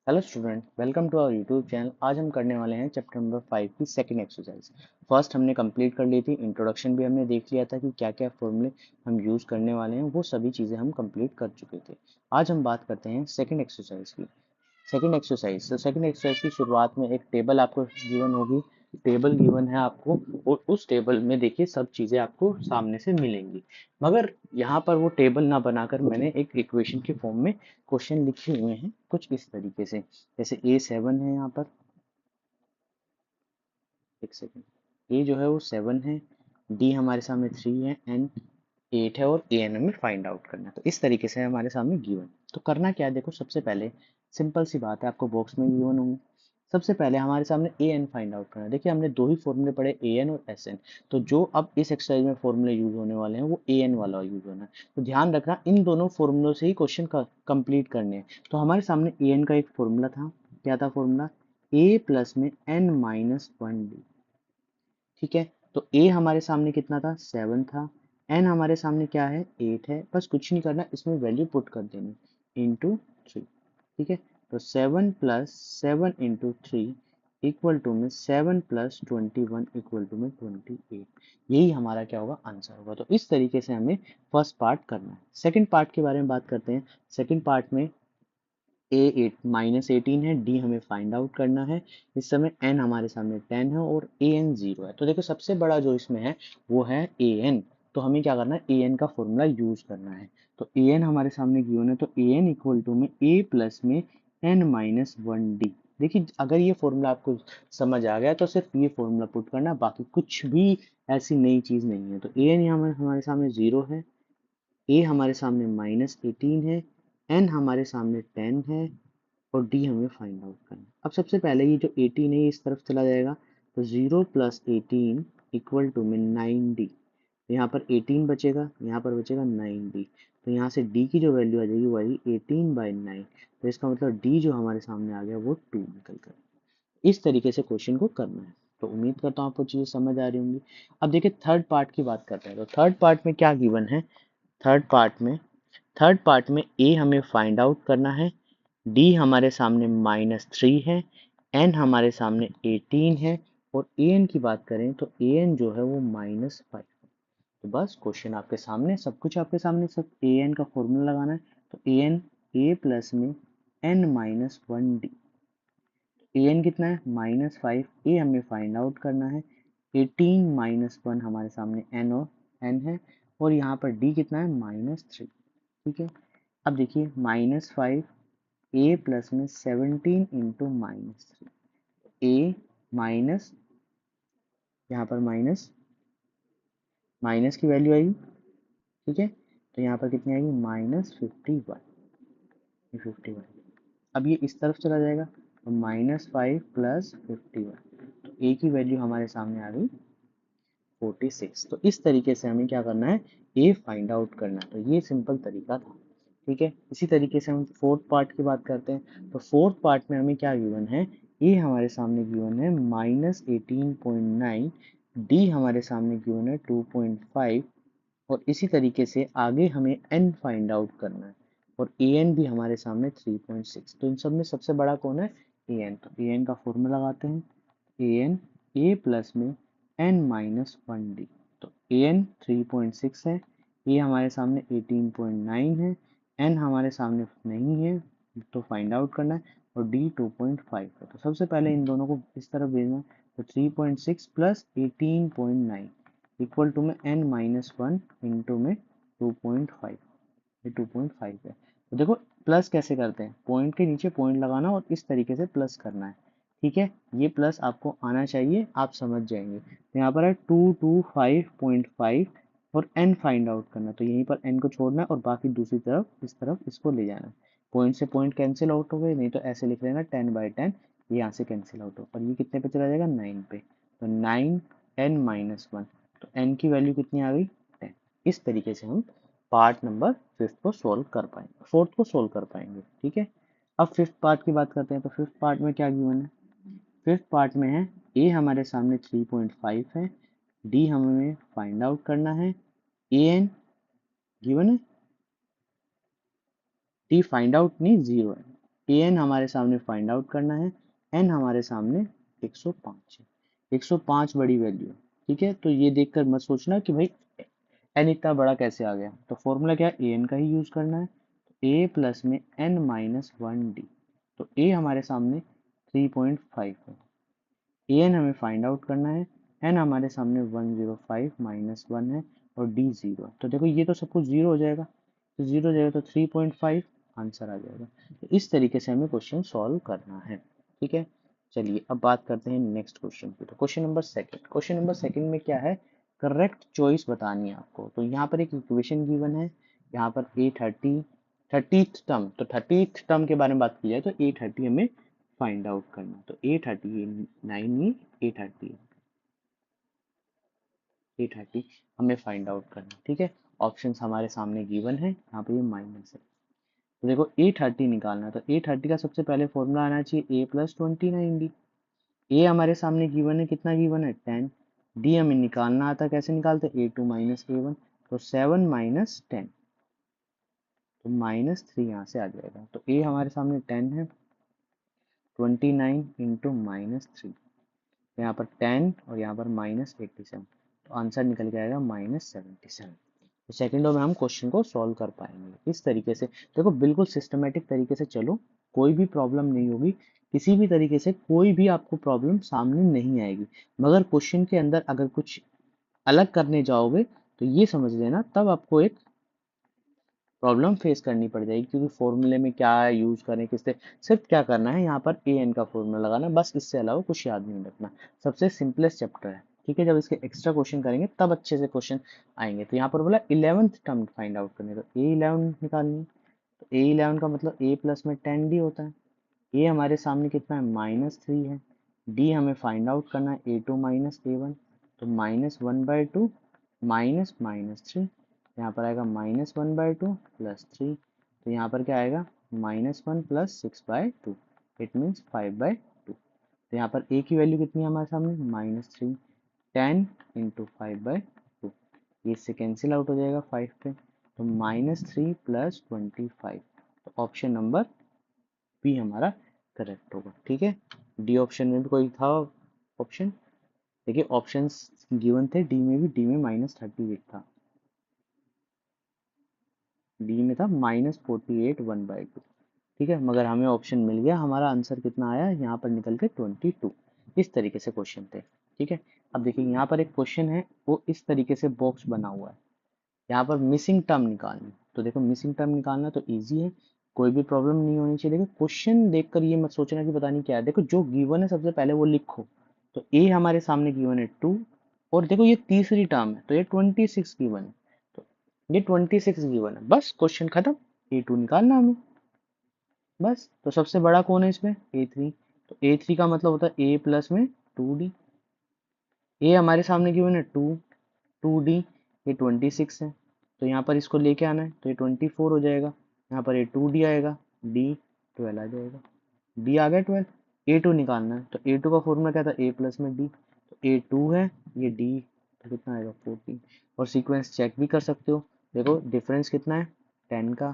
Hello student, welcome to our YouTube channel. आज हम करने वाले हैं चैप्टर नंबर 5 की सेकंड एक्सरसाइज। फर्स्ट हमने कंप्लीट कर ली थी, इंट्रोडक्शन भी हमने देख लिया था कि क्या क्या फॉर्मूले हम यूज़ करने वाले हैं, वो सभी चीज़ें हम कंप्लीट कर चुके थे। आज हम बात करते हैं सेकंड एक्सरसाइज की। सेकंड एक्सरसाइज की शुरुआत में एक टेबल आपको गिवन होगी। टेबल गिवन है आपको और उस टेबल में देखिए सब चीज़ें आपको सामने से मिलेंगी, मगर यहाँ पर वो टेबल ना बनाकर मैंने एक इक्वेशन के फॉर्म में क्वेश्चन लिखे हुए हैं कुछ इस तरीके से। जैसे A7 है यहाँ पर, एक सेकेंड, ए जो है वो 7 है, डी हमारे सामने 3 है, एन 8 है और ए एन हमें फाइंड आउट करना है। तो इस तरीके से हमारे सामने गिवन। तो करना क्या है, देखो सबसे पहले सिंपल सी बात है, आपको बॉक्स में गिवन होंगे। सबसे पहले हमारे सामने ए एन फाइंड आउट करना है। देखिए हमने दो ही फॉर्मूले पढ़े, ए एन और एस एन। तो जो अब इस एक्सरसाइज में फॉर्मूले यूज होने वाले हैं वो ए एन वाला यूज होना है। तो ध्यान रखना, इन दोनों फॉर्मूलों से ही क्वेश्चन का कंप्लीट करने हैं। तो हमारे सामने ए एन का एक फॉर्मूला था। क्या था फॉर्मूला? ए प्लस में एन माइनस वन डी। ठीक है, तो ए हमारे सामने कितना था? 7 था। एन हमारे सामने क्या है? 8 है। बस कुछ नहीं करना, इसमें वैल्यू पुट कर देनी, इंटू 3। ठीक है, तो 7 + 7 इंटू 3 इक्वल टू में 7 + 21 इक्वल टू में 28। यही हमारा क्या होगा? आंसर होगा। तो इस तरीके से हमें फर्स्ट पार्ट करना है। सेकंड पार्ट के बारे में बात करते हैं। सेकंड पार्ट में A8 -18 है, डी हमें फाइंड आउट करना है। इस समय एन हमारे सामने 10 है और ए एन 0 है। तो देखो सबसे बड़ा जो इसमें है वो है ए एन। तो हमें क्या करना है? ए एन का फॉर्मूला यूज करना है। तो ए एन हमारे सामने गिवन है, तो ए एन इक्वल टू में ए प्लस में एन माइनस वन डी। देखिए अगर ये फॉर्मूला आपको समझ आ गया तो सिर्फ ये फॉर्मूला पुट करना, बाकी कुछ भी ऐसी नई चीज नहीं है। तो ए एन हमारे सामने 0 है, ए हमारे सामने -18 है, एन हमारे सामने 10 है और डी हमें फाइंड आउट करना है। अब सबसे पहले ये जो 18 है ये इस तरफ चला जाएगा, तो 0 + 18 इक्वल टू में 9d। यहाँ पर 18 बचेगा, यहाँ पर बचेगा 9d। तो यहाँ से d की जो वैल्यू आ जाएगी वही 18/9। तो इसका मतलब d जो हमारे सामने आ गया वो 2 निकल कर। इस तरीके से क्वेश्चन को करना है। तो उम्मीद करता हूँ आपको चीज़ें समझ आ रही होंगी। अब देखिए थर्ड पार्ट की बात करते हैं। तो थर्ड पार्ट में क्या गिवन है? थर्ड पार्ट में थर्ड पार्ट में ए हमें फाइंड आउट करना है, डी हमारे सामने -3 है, एन हमारे सामने 18 है और ए एन की बात करें तो ए एन जो है वो -5 है। तो बस क्वेश्चन आपके सामने, सब कुछ आपके सामने, सब ए एन का फॉर्मूला लगाना है। तो ए एन ए प्लस में n minus one D. A N कितना है? -5। ए हमें फाइंड आउट करना है, 18 - 1 हमारे सामने एन है और यहाँ पर डी कितना है? -3। ठीक है, अब देखिए -5 ए प्लस में 17 इंटू -3। ए माइनस, यहाँ पर माइनस माइनस की वैल्यू आएगी। ठीक है, तो यहाँ पर कितनी आएगी? -51। 51, अब ये इस तरफ चला जाएगा, तो -5 + 51। तो ए की वैल्यू हमारे सामने आ गई 46। तो इस तरीके से हमें क्या करना है? ए फाइंड आउट करना है। तो ये सिंपल तरीका था। ठीक है, इसी तरीके से हम फोर्थ पार्ट की बात करते हैं। तो फोर्थ पार्ट में हमें क्या गिवन है? ए हमारे सामने गिवन है -18.9, डी हमारे सामने गिवन है 2.5 और इसी तरीके से आगे हमें एन फाइंड आउट करना है और ए एन भी हमारे सामने 3.6। तो इन सब में सबसे बड़ा कौन है? A N. तो ए एन का फॉर्मूला लगाते हैं, ए एन ए प्लस में एन माइनस वन डी। तो ए एन 3.6 है, ए हमारे सामने 18.9 है, एन हमारे सामने नहीं है तो फाइंड आउट करना है और डी 2.5 है। तो सबसे पहले इन दोनों को इस तरफ भेजना है। तो 3.6 + 18.9 इक्वल टू में एन माइनस वन इंटू में 2.5। ये 2.5 है। तो देखो प्लस कैसे करते हैं, पॉइंट के नीचे पॉइंट लगाना और इस तरीके से प्लस करना है। ठीक है, ये प्लस आपको आना चाहिए, आप समझ जाएंगे। तो यहाँ पर है 225.5 और एन फाइंड आउट करना, तो यहीं पर एन को छोड़ना है और बाकी दूसरी तरफ इस तरफ इसको ले जाना है। पॉइंट से पॉइंट कैंसिल आउट हो गए, नहीं तो ऐसे लिख लेना 10/10, ये यहाँ से कैंसिल आउट हो और ये कितने पे चला जाएगा? 9 पे। तो 9 एन माइनस वन, तो एन की वैल्यू कितनी आ गई? 10। इस तरीके से हम पार्ट नंबर फिफ्थ को सोल्व कर पाएंगे, फोर्थ को सोल्व कर पाएंगे। ठीक है, अब फिफ्थ पार्ट की बात करते हैं। तो फिफ्थ पार्ट में क्या गिवन है? फिफ्थ पार्ट में है ए हमारे सामने 3.5 है, डी हमें फाइंड आउट करना है, ए एन गिवन है, डी फाइंड आउट नहीं 0 है। ए एन हमारे सामने फाइंड आउट करना है, एन हमारे सामने 105 है, 105 बड़ी वैल्यू है। ठीक है, तो ये देखकर मत सोचना कि भाई एन इतना बड़ा कैसे आ गया, तो फॉर्मूला क्या है, ए एन का ही यूज करना है। ए प्लस में एन माइनस वन डी, तो ए हमारे सामने 3.5 है, ए एन हमें फाइंड आउट करना है, एन हमारे सामने 105 माइनस वन है और डी जीरो है। तो देखो ये तो सब कुछ जीरो हो जाएगा, तो जीरो हो जाएगा तो 3.5 आंसर आ जाएगा। तो इस तरीके से हमें क्वेश्चन सॉल्व करना है। ठीक है, चलिए अब बात करते हैं नेक्स्ट क्वेश्चन की। तो क्वेश्चन नंबर सेकंड में क्या है, करेक्ट चॉइस बतानी है आपको। तो यहाँ पर एक इक्वेशन गिवन है, यहाँ पर थर्टीथ टर्म, तो थर्टीथ टर्म के बारे में बात की जाए तो A30 हमें फाइंड आउट करना। तो A30 9 ये A30 A30 हमें फाइंड आउट करना। ठीक है, ऑप्शंस हमारे सामने गिवन है, यहाँ पे ये माइनस है। तो देखो A30 निकालना है, तो A30 का सबसे पहले फॉर्मूला आना चाहिए A+29D। ए हमारे सामने गिवन है, कितना गिवन है 10। डी हमें निकालना आता है, कैसे निकालते हैं A2 माइनस A1, तो 7 माइनस 10, तो -3 यहाँ से आ जाएगा। तो ए हमारे सामने 10 है, 29 इंटू -3, यहाँ पर 10 और यहाँ पर -87, तो आंसर निकल के आएगा -77। तो सेकंडों में हम क्वेश्चन को सॉल्व कर पाएंगे इस तरीके से। देखो बिल्कुल सिस्टमेटिक तरीके से चलो, कोई भी प्रॉब्लम नहीं होगी, किसी भी तरीके से कोई भी आपको प्रॉब्लम सामने नहीं आएगी। मगर क्वेश्चन के अंदर अगर कुछ अलग करने जाओगे तो ये समझ लेना तब आपको एक प्रॉब्लम फेस करनी पड़ जाएगी, क्योंकि फॉर्मूले में क्या यूज करें किससे, सिर्फ क्या करना है यहाँ पर ए एन का फॉर्मूला लगाना, बस इससे अलावा कुछ याद नहीं रखना। सबसे सिंपलेस्ट चैप्टर है। ठीक है, जब इसके एक्स्ट्रा क्वेश्चन करेंगे तब अच्छे से क्वेश्चन आएंगे। तो यहाँ पर बोला 11th टर्म फाइंड आउट करने, तो A11 निकालनी है। तो A11 का मतलब A प्लस में 10D होता है। ए हमारे सामने कितना है -3 है, डी हमें फाइंड आउट करना है A2 माइनस A1, तो -1/2 माइनस -3, यहाँ पर आएगा -1/2 +3, तो यहाँ पर क्या आएगा -1 + 6/2, इट मीन्स 5/2। तो यहाँ पर ए की वैल्यू कितनी है हमारे सामने -3, 10 इंटू 5/2, ये इससे कैंसिल आउट हो जाएगा 5 पे, तो -3 + 25, तो ऑप्शन नंबर बी हमारा करेक्ट होगा। ठीक है, डी ऑप्शन में भी कोई था ऑप्शन, देखिए ऑप्शंस गिवन थे, डी में भी, डी में -38 था, डी में था -48 1/2। ठीक है, मगर हमें ऑप्शन मिल गया, हमारा आंसर कितना आया यहाँ पर निकल के 22। इस तरीके से क्वेश्चन थे। ठीक है, अब देखिए यहाँ पर एक क्वेश्चन है, वो इस तरीके से बॉक्स बना हुआ है, यहाँ पर मिसिंग टर्म निकालनी। तो देखो मिसिंग टर्म निकालना तो इजी है, कोई भी प्रॉब्लम नहीं होनी चाहिए। देखो क्वेश्चन देखकर ये मत सोचना कि पता नहीं क्या है, देखो जो गिवन है सबसे पहले वो लिखो। तो ए हमारे सामने गिवन है 2, और देखो ये तीसरी टर्म है तो ये 26 गिवन है, तो ये 26 गिवन है, बस क्वेश्चन खत्म। A2 निकालना हमें, बस। तो सबसे बड़ा कौन है इसमें, A3, तो A3 का मतलब होता है A प्लस में 2D। ए हमारे सामने गिवन है 2D, ये 26 है, तो यहाँ पर इसको लेके आना है, तो ये 24 हो जाएगा, यहाँ पर ये 2D आएगा, D 12 आ जाएगा, D आ गया 12। A2 निकालना है, तो A2 का फॉर्मूला क्या था, A प्लस में D, तो A2 है, ये D, तो कितना आएगा 14। और सीक्वेंस चेक भी कर सकते हो, देखो डिफरेंस कितना है 10 का,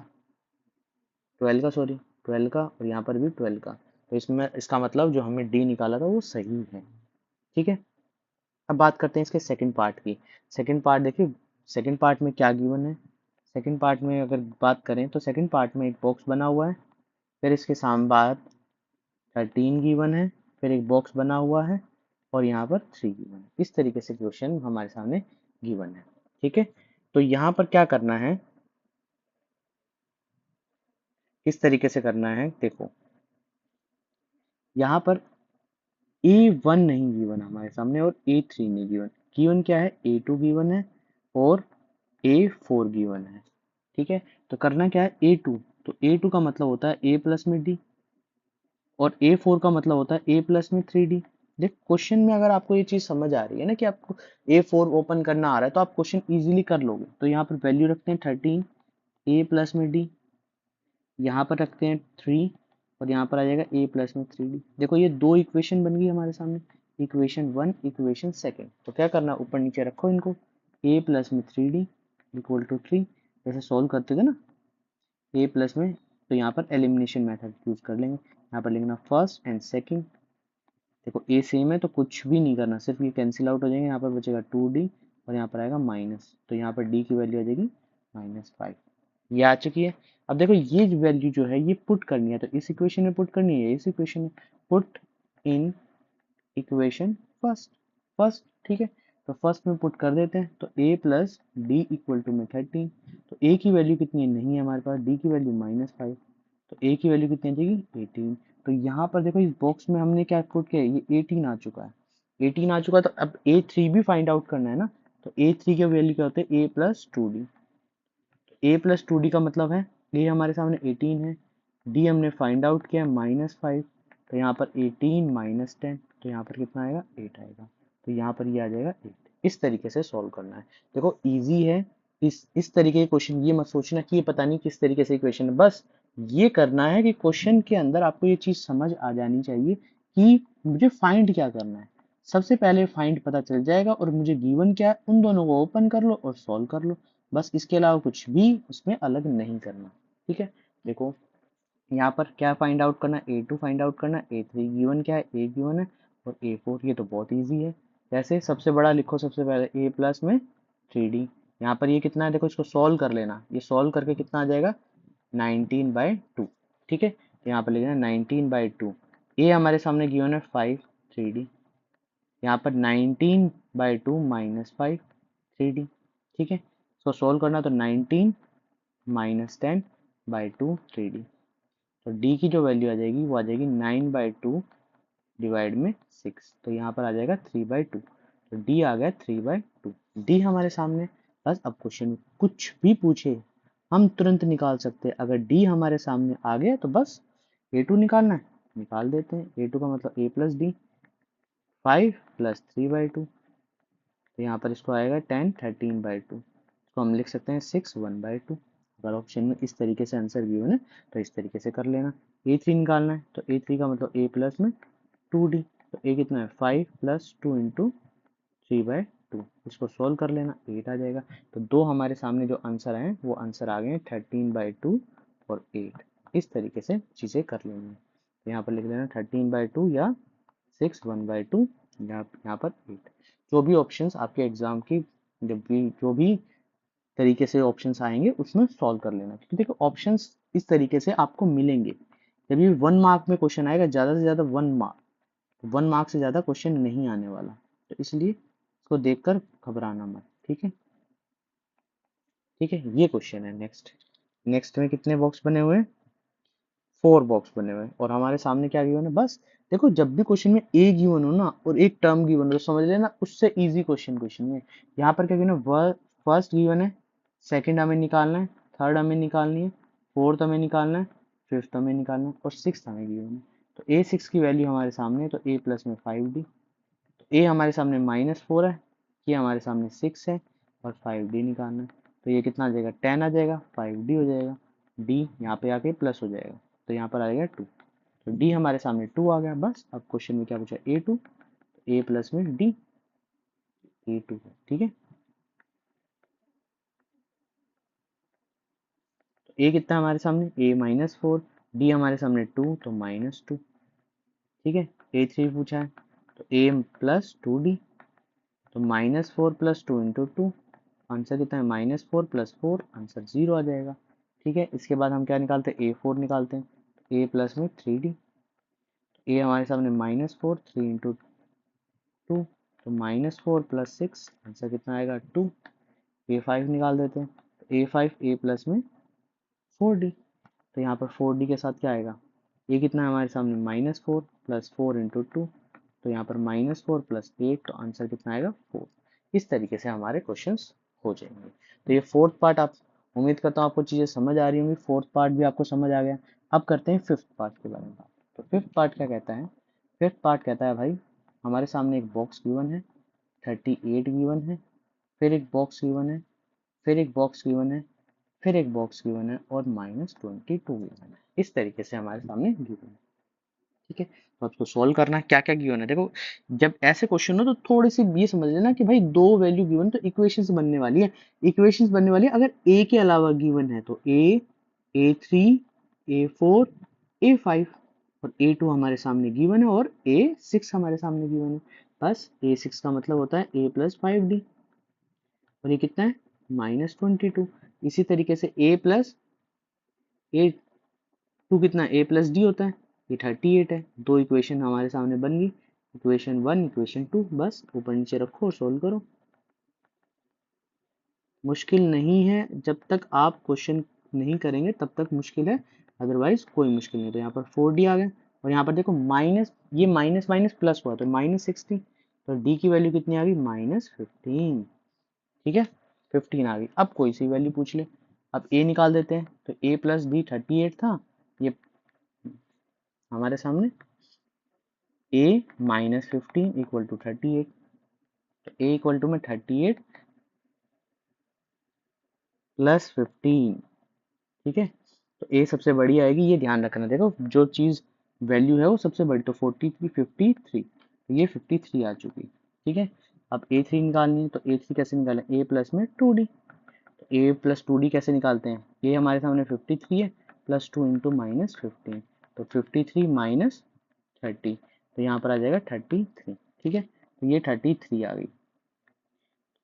12 का, सॉरी 12 का, और यहाँ पर भी 12 का, तो इसमें इसका मतलब जो हमें D निकाला था वो सही है। ठीक है, अब बात करते हैं इसके सेकंड पार्ट की। सेकंड पार्ट देखिए, सेकंड पार्ट में क्या गिवन है, सेकंड पार्ट में अगर बात करें तो सेकंड पार्ट में एक बॉक्स बना हुआ है, फिर इसके सामने बाद 13 गिवन है, फिर एक बॉक्स बना हुआ है, और यहाँ पर 3 गिवन है। इस तरीके से क्वेश्चन हमारे सामने गिवन है। ठीक है, तो यहाँ पर क्या करना है, किस तरीके से करना है, देखो यहाँ पर A1 नहीं गिवन हमारे सामने और A3 नहीं गिवन, गिवन क्या है A2 गिवन है और A4 गिवन है। ठीक है, तो करना क्या है A2, तो A2 का मतलब होता है A प्लस में D, और A4 का मतलब होता है A प्लस में 3D। देख क्वेश्चन में अगर आपको ये चीज समझ आ रही है ना कि आपको A4 ओपन करना आ रहा है, तो आप क्वेश्चन इजीली कर लोगे। तो यहाँ पर वैल्यू रखते हैं 13, A प्लस में D, यहाँ पर रखते हैं 3, और यहाँ पर आ जाएगा A प्लस में 3D। देखो ये दो इक्वेशन बन गई हमारे सामने, इक्वेशन 1 इक्वेशन सेकंड। तो क्या करना, ऊपर नीचे रखो इनको, A प्लस में 3D इक्वल टू 3, जैसे सॉल्व करते थे ना, A प्लस में तो यहाँ पर एलिमिनेशन मेथड यूज कर लेंगे। यहाँ पर लिखना फर्स्ट एंड सेकंड। देखो ए सेम है तो कुछ भी नहीं करना, सिर्फ ये कैंसिल आउट हो जाएंगे। यहाँ पर बचेगा 2d और यहाँ पर आएगा माइनस, तो यहाँ पर d की वैल्यू आ जाएगी -5। ये आ चुकी है। अब देखो ये वैल्यू जो है ये पुट करनी है, तो इस इक्वेशन में पुट करनी है, इस इक्वेशन में put in equation first. First ठीक है, तो फर्स्ट में पुट कर देते हैं। तो a plus d equal to में 13। तो a की वैल्यू कितनी है, नहीं है हमारे पास, d की वैल्यू -5, तो a की वैल्यू कितनी आ जाएगी 18। तो यहाँ पर देखो इस बॉक्स में हमने क्या पुट किया है, ये 18 आ चुका है। 18 आ चुका है, तो अब a3 भी फाइंड आउट करना है ना। तो a3 की वैल्यू क्या होती है, a plus 2d। a plus 2d का मतलब है a हमारे सामने 18 है, d हमने फाइंड आउट किया -5, तो यहाँ पर 18 माइनस 10, तो यहाँ पर कितना आएगा 8 आएगा। तो यहाँ पर ये आ जाएगा 8। इस तरीके से सॉल्व करना है। देखो इजी है। इस तरीके के क्वेश्चन ये मत सोचना कि ये पता नहीं किस तरीके से क्वेश्चन है, बस ये करना है कि क्वेश्चन के अंदर आपको ये चीज समझ आ जानी चाहिए कि मुझे फाइंड क्या करना है। सबसे पहले फाइंड पता चल जाएगा और मुझे गिवन क्या है, उन दोनों को ओपन कर लो और सॉल्व कर लो, बस इसके अलावा कुछ भी उसमें अलग नहीं करना। ठीक है, देखो यहाँ पर क्या फाइंड आउट करना है, A2 फाइंड आउट करना है, A3 गिवन क्या है, A गिवन है, और A4 ये तो बहुत इजी है। जैसे सबसे बड़ा लिखो सबसे पहले a प्लस में 3d। यहाँ पर ये कितना है, देखो इसको सॉल्व कर लेना, ये सॉल्व करके कितना आ जाएगा 19/2। ठीक है, तो यहाँ पर लिखना 19/2। a हमारे सामने गिवन है 5 3d, यहाँ पर 19/2 -5 3d। ठीक है, इसको सॉल्व करना, तो 19 माइनस 10/2 3d। तो d की जो वैल्यू आ जाएगी वो आ जाएगी 9/2 डिवाइड में 6, तो यहाँ पर आ जाएगा 3/2। तो d आ गया 3/2। d हमारे सामने, बस अब क्वेश्चन कुछ भी पूछे हम तुरंत निकाल सकते हैं। अगर d हमारे सामने आ गया तो बस a2 निकालना है, निकाल देते हैं। a2 का मतलब a प्लस डी, 5 प्लस 3/2, तो यहाँ पर इसको आएगा 10 13/2। इसको हम लिख सकते हैं 6 1/2। अगर ऑप्शन में इस तरीके से आंसर गिवन है तो इस तरीके से कर लेना। a3 निकालना है, तो a3 का मतलब a प्लस में 2d, तो a कितना है 5 प्लस 2 इंटू 3/2। इसको सोल्व कर लेना, 8 आ जाएगा। तो दो हमारे सामने जो आंसर आए वो आंसर आ गए हैं 13/2 और 8। इस तरीके से चीज़ें कर लेनी है। तो यहाँ पर लिख लेना 13/2 या 6 1/2 या यहाँ पर 8। जो भी ऑप्शंस आपके एग्जाम की, जब भी जो भी तरीके से ऑप्शंस आएंगे उसमें सॉल्व कर लेना, क्योंकि देखो ऑप्शंस इस तरीके से आपको मिलेंगे। जब भी 1 मार्क में क्वेश्चन आएगा, ज़्यादा से ज़्यादा 1 मार्क से ज़्यादा क्वेश्चन नहीं आने वाला, तो इसलिए इसको देखकर घबराना मत। ठीक है, ठीक है, ये क्वेश्चन है। नेक्स्ट नेक्स्ट में कितने बॉक्स बने हुए हैं, 4 बॉक्स बने हुए हैं, और हमारे सामने क्या गिवन है, बस देखो जब भी क्वेश्चन में ए गिवन हो ना और एक टर्म गिवन हो तो समझ लेना उससे इजी क्वेश्चन में। यहाँ पर क्या गिवन है, फर्स्ट गिवन है, सेकंड हमें निकालना है, थर्ड हमें निकालनी है, फोर्थ हमें निकालना है, फिफ्थ हमें निकालना है, और सिक्स हमें गिवन है। तो a6 की वैल्यू हमारे सामने है, तो a प्लस में 5d। तो a हमारे सामने -4 है, ये हमारे सामने 6 है, और 5d निकालना है। तो ये कितना आ जाएगा 10 आ जाएगा, 5d हो जाएगा, d यहाँ पे आके प्लस हो जाएगा, तो यहाँ पर आ जाएगा 2। तो d हमारे सामने 2 आ गया। बस अब क्वेश्चन में क्या पूछा, a2, तो a प्लस में d, a2 है। ठीक है, तो a कितना है हमारे सामने, a -4, d हमारे सामने 2, तो -2। ठीक है, a3 पूछा है, तो a प्लस 2d, तो -4 प्लस 2 इंटू 2, आंसर कितना है -4 प्लस 4, आंसर 0 आ जाएगा। ठीक है, इसके बाद हम क्या निकालते हैं, a4 निकालते हैं, तो a प्लस में 3d, तो a हमारे सामने -4, 3 इंटू 2, तो -4 प्लस 6, आंसर कितना आएगा 2। a5 निकाल देते हैं, तो a5 a प्लस में 4d, तो यहाँ पर 4d के साथ क्या आएगा, a कितना है हमारे सामने -4 प्लस 4 इंटू 2, तो यहाँ पर -4 प्लस 8, तो आंसर कितना आएगा 4। इस तरीके से हमारे क्वेश्चंस हो जाएंगे। तो ये फोर्थ पार्ट, आप उम्मीद करता हूँ आपको चीज़ें समझ आ रही होंगी, फोर्थ पार्ट भी आपको समझ आ गया। अब करते हैं फिफ्थ पार्ट के बारे में बात। तो फिफ्थ पार्ट क्या कहता है, फिफ्थ पार्ट कहता है भाई हमारे सामने एक बॉक्स गिवन है, 38 गिवन है, फिर एक बॉक्स गिवन है, फिर एक बॉक्स गिवन है, फिर एक बॉक्स गिवन है, और -22 गिवन है। इस तरीके से हमारे सामने गिवन है। ठीक है, तो आपको सॉल्व करना है क्या क्या गिवन है। देखो जब ऐसे क्वेश्चन हो तो थोड़ी सी ये समझ लेना कि भाई दो वैल्यू गिवन, तो इक्वेशंस बनने वाली है। इक्वेशंस बनने वाली है, अगर ए के अलावा गिवन है तो a a3 A4 A5 और A2 हमारे सामने गिवन है और A6 हमारे सामने गिवन है। बस A6 का मतलब होता है A प्लस 5D और ये कितना है -22। इसी तरीके से A2 कितना है A+D होता है, ये 38 है। दो इक्वेशन हमारे सामने बन गई, इक्वेशन 1 इक्वेशन 2। बस ऊपर नीचे रखो और सोल्व करो। मुश्किल नहीं है, जब तक आप क्वेश्चन नहीं करेंगे तब तक मुश्किल है, अदरवाइज कोई मुश्किल नहीं। तो यहाँ पर 4D आ गया और यहाँ पर देखो माइनस, ये माइनस माइनस प्लस हुआ तो -60, तो D की वैल्यू कितनी आ गई -15। ठीक है 15 आ गई। अब कोई सी वैल्यू पूछ ले। अब A निकाल देते हैं, तो A+D 38 था, ये हमारे सामने A -15 इक्वल टू 38। तो A इक्वल टू में 38 प्लस 15। ठीक है, तो ए सबसे बड़ी आएगी, ये ध्यान रखना। देखो जो चीज वैल्यू है वो सबसे बड़ी, तो 43 53, तो ये 53 आ चुकी। ठीक है, अब A3 निकालनी है, तो A3 कैसे निकालें, A प्लस में 2D। A प्लस 2D कैसे निकालते हैं, A हमारे सामने 53 है, प्लस 2 इंटू -15, तो 53 माइनस 30, तो यहाँ पर आ जाएगा 33। ठीक है, तो ये 33 आ गई।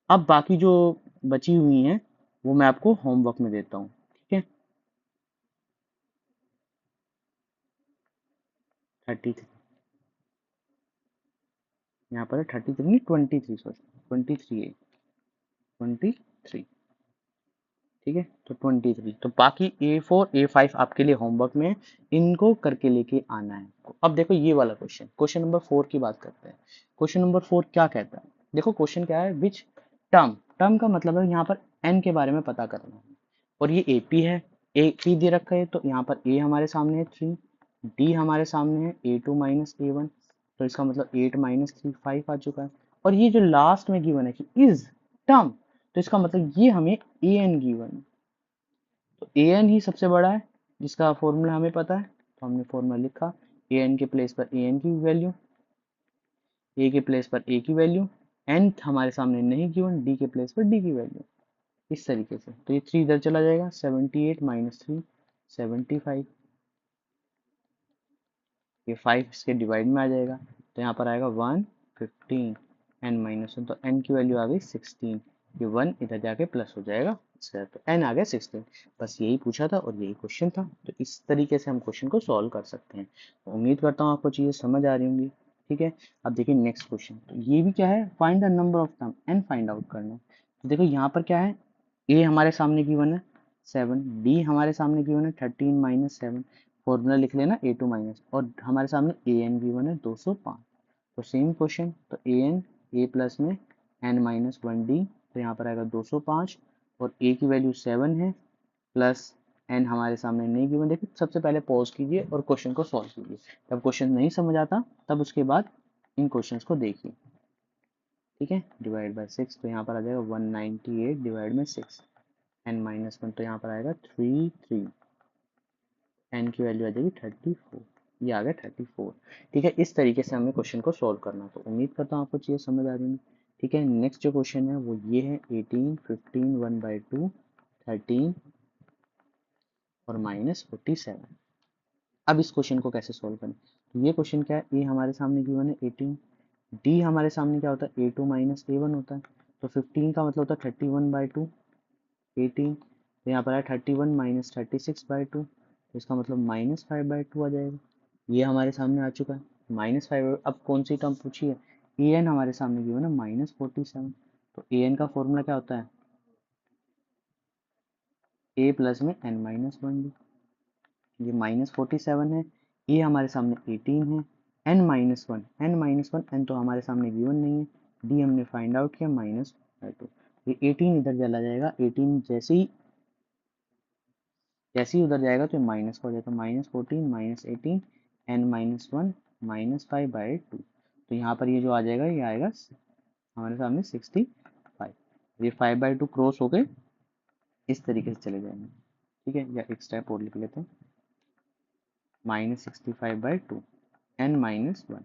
अब बाकी जो बची हुई हैं वो मैं आपको होमवर्क में देता हूँ। ठीक है, 33 यहाँ पर है, 33 नहीं 23, सॉरी 23 है, 23। ठीक है, तो 23। तो बाकी A4 A5 आपके लिए होमवर्क में है, इनको करके लेके आना है। अब देखो ये वाला क्वेश्चन, क्वेश्चन नंबर 4 की बात करते हैं। क्वेश्चन नंबर 4 क्या कहता है, देखो क्वेश्चन क्या है, विच टर्म, टर्म का मतलब है यहाँ पर n के बारे में पता करना है, और ये AP है, AP दे रखा है, तो यहाँ पर A हमारे सामने है 3, D हमारे सामने है A2 माइनस A1, तो इसका मतलब 8 माइनस 3 5 आ चुका है। और ये जो लास्ट में गिवन है कि इज टर्म, तो इसका मतलब ये हमें an गिवन है, तो an ही सबसे बड़ा है जिसका फॉर्मूला हमें पता है, तो हमने फॉर्मूला लिखा, an के प्लेस पर an की वैल्यू, a के प्लेस पर a की वैल्यू, n हमारे सामने नहीं गिवन, d के प्लेस पर d की वैल्यू, इस तरीके से। तो ये 3 इधर चला जाएगा, 78 माइनस 3 75, ये 5 इसके डिवाइड में आ जाएगा, तो यहाँ पर आएगा 115 n माइनस 1, तो n की वैल्यू आ गई 16, ये 1 इधर जाके प्लस हो जाएगा, तो n आ गया 16। बस यही पूछा था और यही क्वेश्चन था, तो इस तरीके से हम क्वेश्चन को सॉल्व कर सकते हैं। तो उम्मीद करता हूँ आपको चीज़ें समझ आ रही होंगी। ठीक है, अब देखिए नेक्स्ट क्वेश्चन, तो ये भी क्या है, find the number of term, n find out करना है। तो देखो यहाँ पर क्या है, a हमारे सामने गिवन है 7, d हमारे सामने गिवन है 13 माइनस 7, फॉर्मूला लिख लेना A2 माइनस, और हमारे सामने an गिवन है 205। तो सेम क्वेश्चन, तो an a प्लस में n माइनस 1d, तो यहाँ पर आएगा 205, और a की वैल्यू 7 है, प्लस n हमारे सामने नहीं गिवन। देखिए सबसे पहले पॉज कीजिए और क्वेश्चन को सॉल्व कीजिए, जब क्वेश्चन नहीं समझ आता तब उसके बाद इन क्वेश्चंस को देखिए। ठीक है, डिवाइड बाय 6, तो यहाँ पर आ जाएगा 198 डिवाइड में 6, n माइनस 1, तो यहाँ पर आएगा 3 n की वैल्यू आ जाएगी 34, ये आ गया 34। ठीक है, इस तरीके से हमें क्वेश्चन को सॉल्व करना, तो उम्मीद करता हूँ आपको चीज़ें समझ आ रही हैं। ठीक है, नेक्स्ट जो क्वेश्चन है वो ये है 18 15 1/2 13 और -47। अब इस क्वेश्चन को कैसे सॉल्व करें, तो ये क्वेश्चन क्या है, ए हमारे सामने गिवन है 18, डी हमारे सामने क्या होता है A2 माइनस A1 होता है, तो 15 का मतलब होता है 31/2, 18, तो यहाँ पर है 31 माइनस 36/2, तो इसका मतलब -5/2 आ जाएगा। ये हमारे सामने आ चुका है -5। अब कौन सी टर्म पूछी है, an हमारे सामने गिवन है -47, तो an का फॉर्मूला क्या होता है, a प्लस में n माइनस 1d, ये -47 है, ए हमारे सामने 18 है, n-1 n तो हमारे सामने गिवन नहीं है, डी हमने फाइंड आउट किया -2, ये 18 इधर चला जाएगा, 18 जैसे ही उधर जाएगा तो माइनस का हो जाएगा, -14 -18 n-1 -5/2, तो यहाँ पर ये जो आ जाएगा ये आएगा हमारे सामने 65, ये 5/2 क्रॉस हो गए, इस तरीके से चले जाएंगे। ठीक है, या एक स्टेप और लिख लेते हैं, -65/2 n-1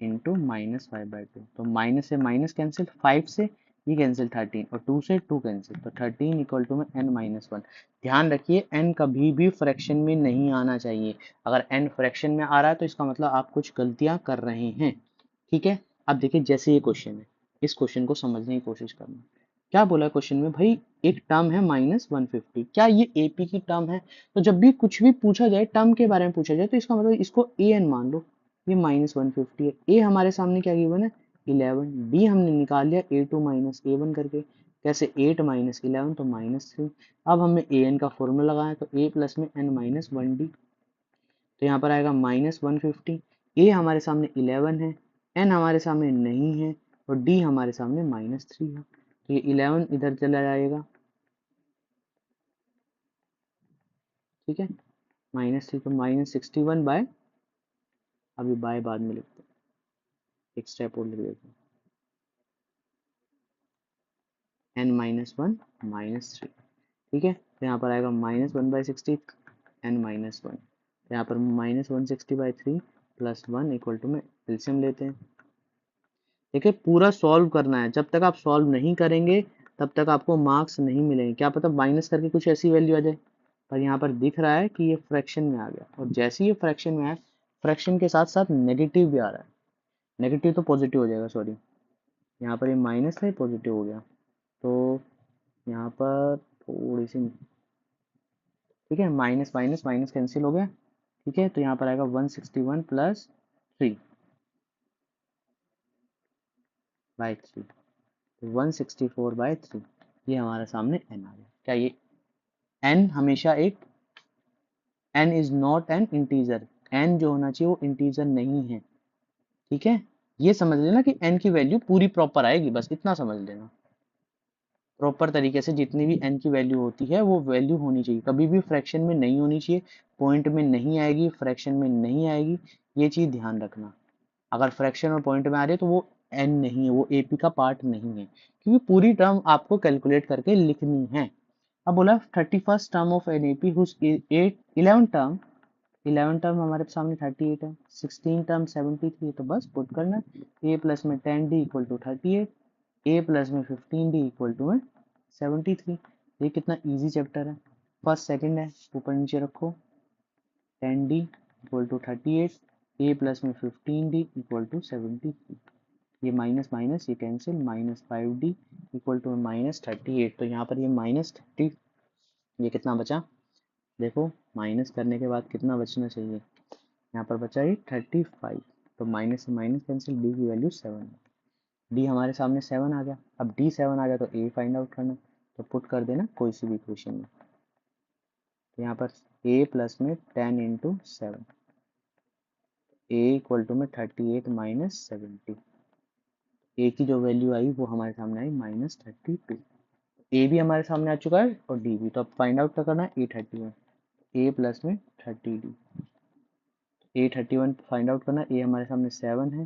इंटू -5/2, तो माइनस से माइनस कैंसिल, 5 से ये कैंसिल 13 और 2 से 2 कैंसिल, तो 13 इक्वल टू में n-1। ध्यान रखिए n कभी भी फ्रैक्शन में नहीं आना चाहिए। अगर n फ्रैक्शन में आ रहा है तो इसका मतलब आप कुछ गलतियां कर रहे हैं। ठीक है, अब देखिए जैसे ये क्वेश्चन है, इस क्वेश्चन को समझने की कोशिश करना। क्या बोला है क्वेश्चन में, भाई एक टर्म है -150, क्या ये एपी की टर्म है? तो जब भी कुछ भी पूछा जाए, टर्म के बारे में पूछा जाए, तो इसका मतलब इसको ए एन मान लो, ये -150 है। ए हमारे सामने क्या गिवन है, 11। डी हमने निकाल लिया A2 माइनस A1 करके, कैसे 8 माइनस 11 तो -3। अब हमें ए एन का फॉर्मूला लगाया, तो ए प्लस में n-1d, तो यहाँ पर आएगा -150। ए हमारे सामने 11 है, एन हमारे सामने नहीं है, और डी हमारे सामने -3 है, तो ये 11 इधर चला जाएगा। ठीक है, -3 तो -61 बाय, अभी बाय बाद में लिखते हैं, एक स्टेप और लिख देते हैं, n-1 -3। ठीक है, तो यहाँ पर आएगा -1/60 n-1, तो यहाँ पर -160/3 +1 इक्वल टू में एलसीएम लेते हैं। देखिए पूरा सॉल्व करना है, जब तक आप सॉल्व नहीं करेंगे तब तक आपको मार्क्स नहीं मिलेंगे। क्या पता माइनस करके कुछ ऐसी वैल्यू आ जाए, पर यहाँ पर दिख रहा है कि ये फ्रैक्शन में आ गया, और जैसे ही ये फ्रैक्शन में आया, फ्रैक्शन के साथ साथ नेगेटिव भी आ रहा है। नेगेटिव तो पॉजिटिव हो जाएगा, सॉरी, यहाँ पर ये माइनस है, पॉजिटिव हो गया, तो यहाँ पर थोड़ी सी, ठीक है, माइनस माइनस माइनस कैंसिल हो गया। ठीक है, तो यहाँ पर आएगा 161 + 3 बाई 3, 164/3, ये हमारे सामने n आ गया। क्या ये n हमेशा एक, n is not an integer, n जो होना चाहिए वो इंटीजर नहीं है। ठीक है, ये समझ लेना कि n की वैल्यू पूरी प्रॉपर आएगी, बस इतना समझ लेना। प्रॉपर तरीके से जितनी भी n की वैल्यू होती है वो वैल्यू होनी चाहिए, कभी भी फ्रैक्शन में नहीं होनी चाहिए, पॉइंट में नहीं आएगी, फ्रैक्शन में नहीं आएगी, ये चीज़ ध्यान रखना। अगर फ्रैक्शन और पॉइंट में आ रही है तो वो n नहीं है, वो एपी का पार्ट नहीं है, क्योंकि पूरी टर्म आपको कैलकुलेट करके लिखनी है। अब बोला 31st term of an AP whose 11 term हमारे सामने 38 है, 16 टर्म 73, तो बस पुट करना, ए प्लस में 10d equal to 38, A plus में 15d इक्वल टू में 73। ये कितना इजी चैप्टर है, फर्स्ट सेकंड है, ऊपर नीचे रखो, 10d equal to 38, A plus में 15d इक्वल टू 73, ये माइनस माइनस ये कैंसिल, -5d इक्वल टू -38, तो यहाँ पर ये -30, ये कितना बचा, देखो माइनस करने के बाद कितना बचना चाहिए, यहाँ पर बचा ये 35, तो माइनस से माइनस कैंसिल, डी की वैल्यू 7 है, डी हमारे सामने 7 आ गया। अब डी 7 आ गया तो ए फाइंड आउट करना, तो पुट कर देना कोई सी भी इक्वेशन में, तो यहाँ पर ए प्लस में 10 इंटू 7, ए इक्वल टू में 38 माइनस 70, ए की जो वैल्यू आई वो हमारे सामने आई -32, ए भी हमारे सामने आ चुका है और डी भी, तो अब फाइंड आउट क्या करना है, A31, ए प्लस में 30d, A31 फाइंड आउट करना, ए हमारे सामने 7 है,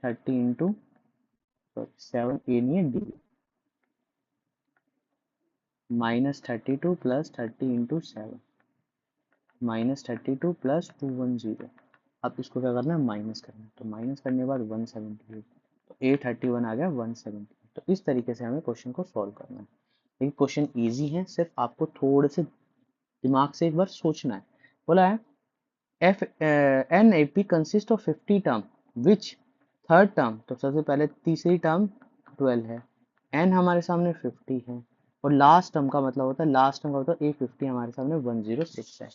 30 इंटू, सॉरी 7 ए नहीं है, डी, -32 + 30 इंटू 7, -32 + 210, अब इसको क्या करना है, माइनस करना है, तो माइनस करने के बाद 178, तो A31 आ गया 170। तो इस तरीके से हमें क्वेश्चन को सॉल्व करना है। लेकिन क्वेश्चन ईजी है, सिर्फ आपको थोड़े से दिमाग से एक बार सोचना है। बोला है of an A P consist of 50 term which third term, तो सबसे पहले तीसरी टर्म 12 है, एन हमारे सामने 50 है, और लास्ट टर्म का मतलब होता है, लास्ट टर्म का होता है A50 हमारे सामने 106 है,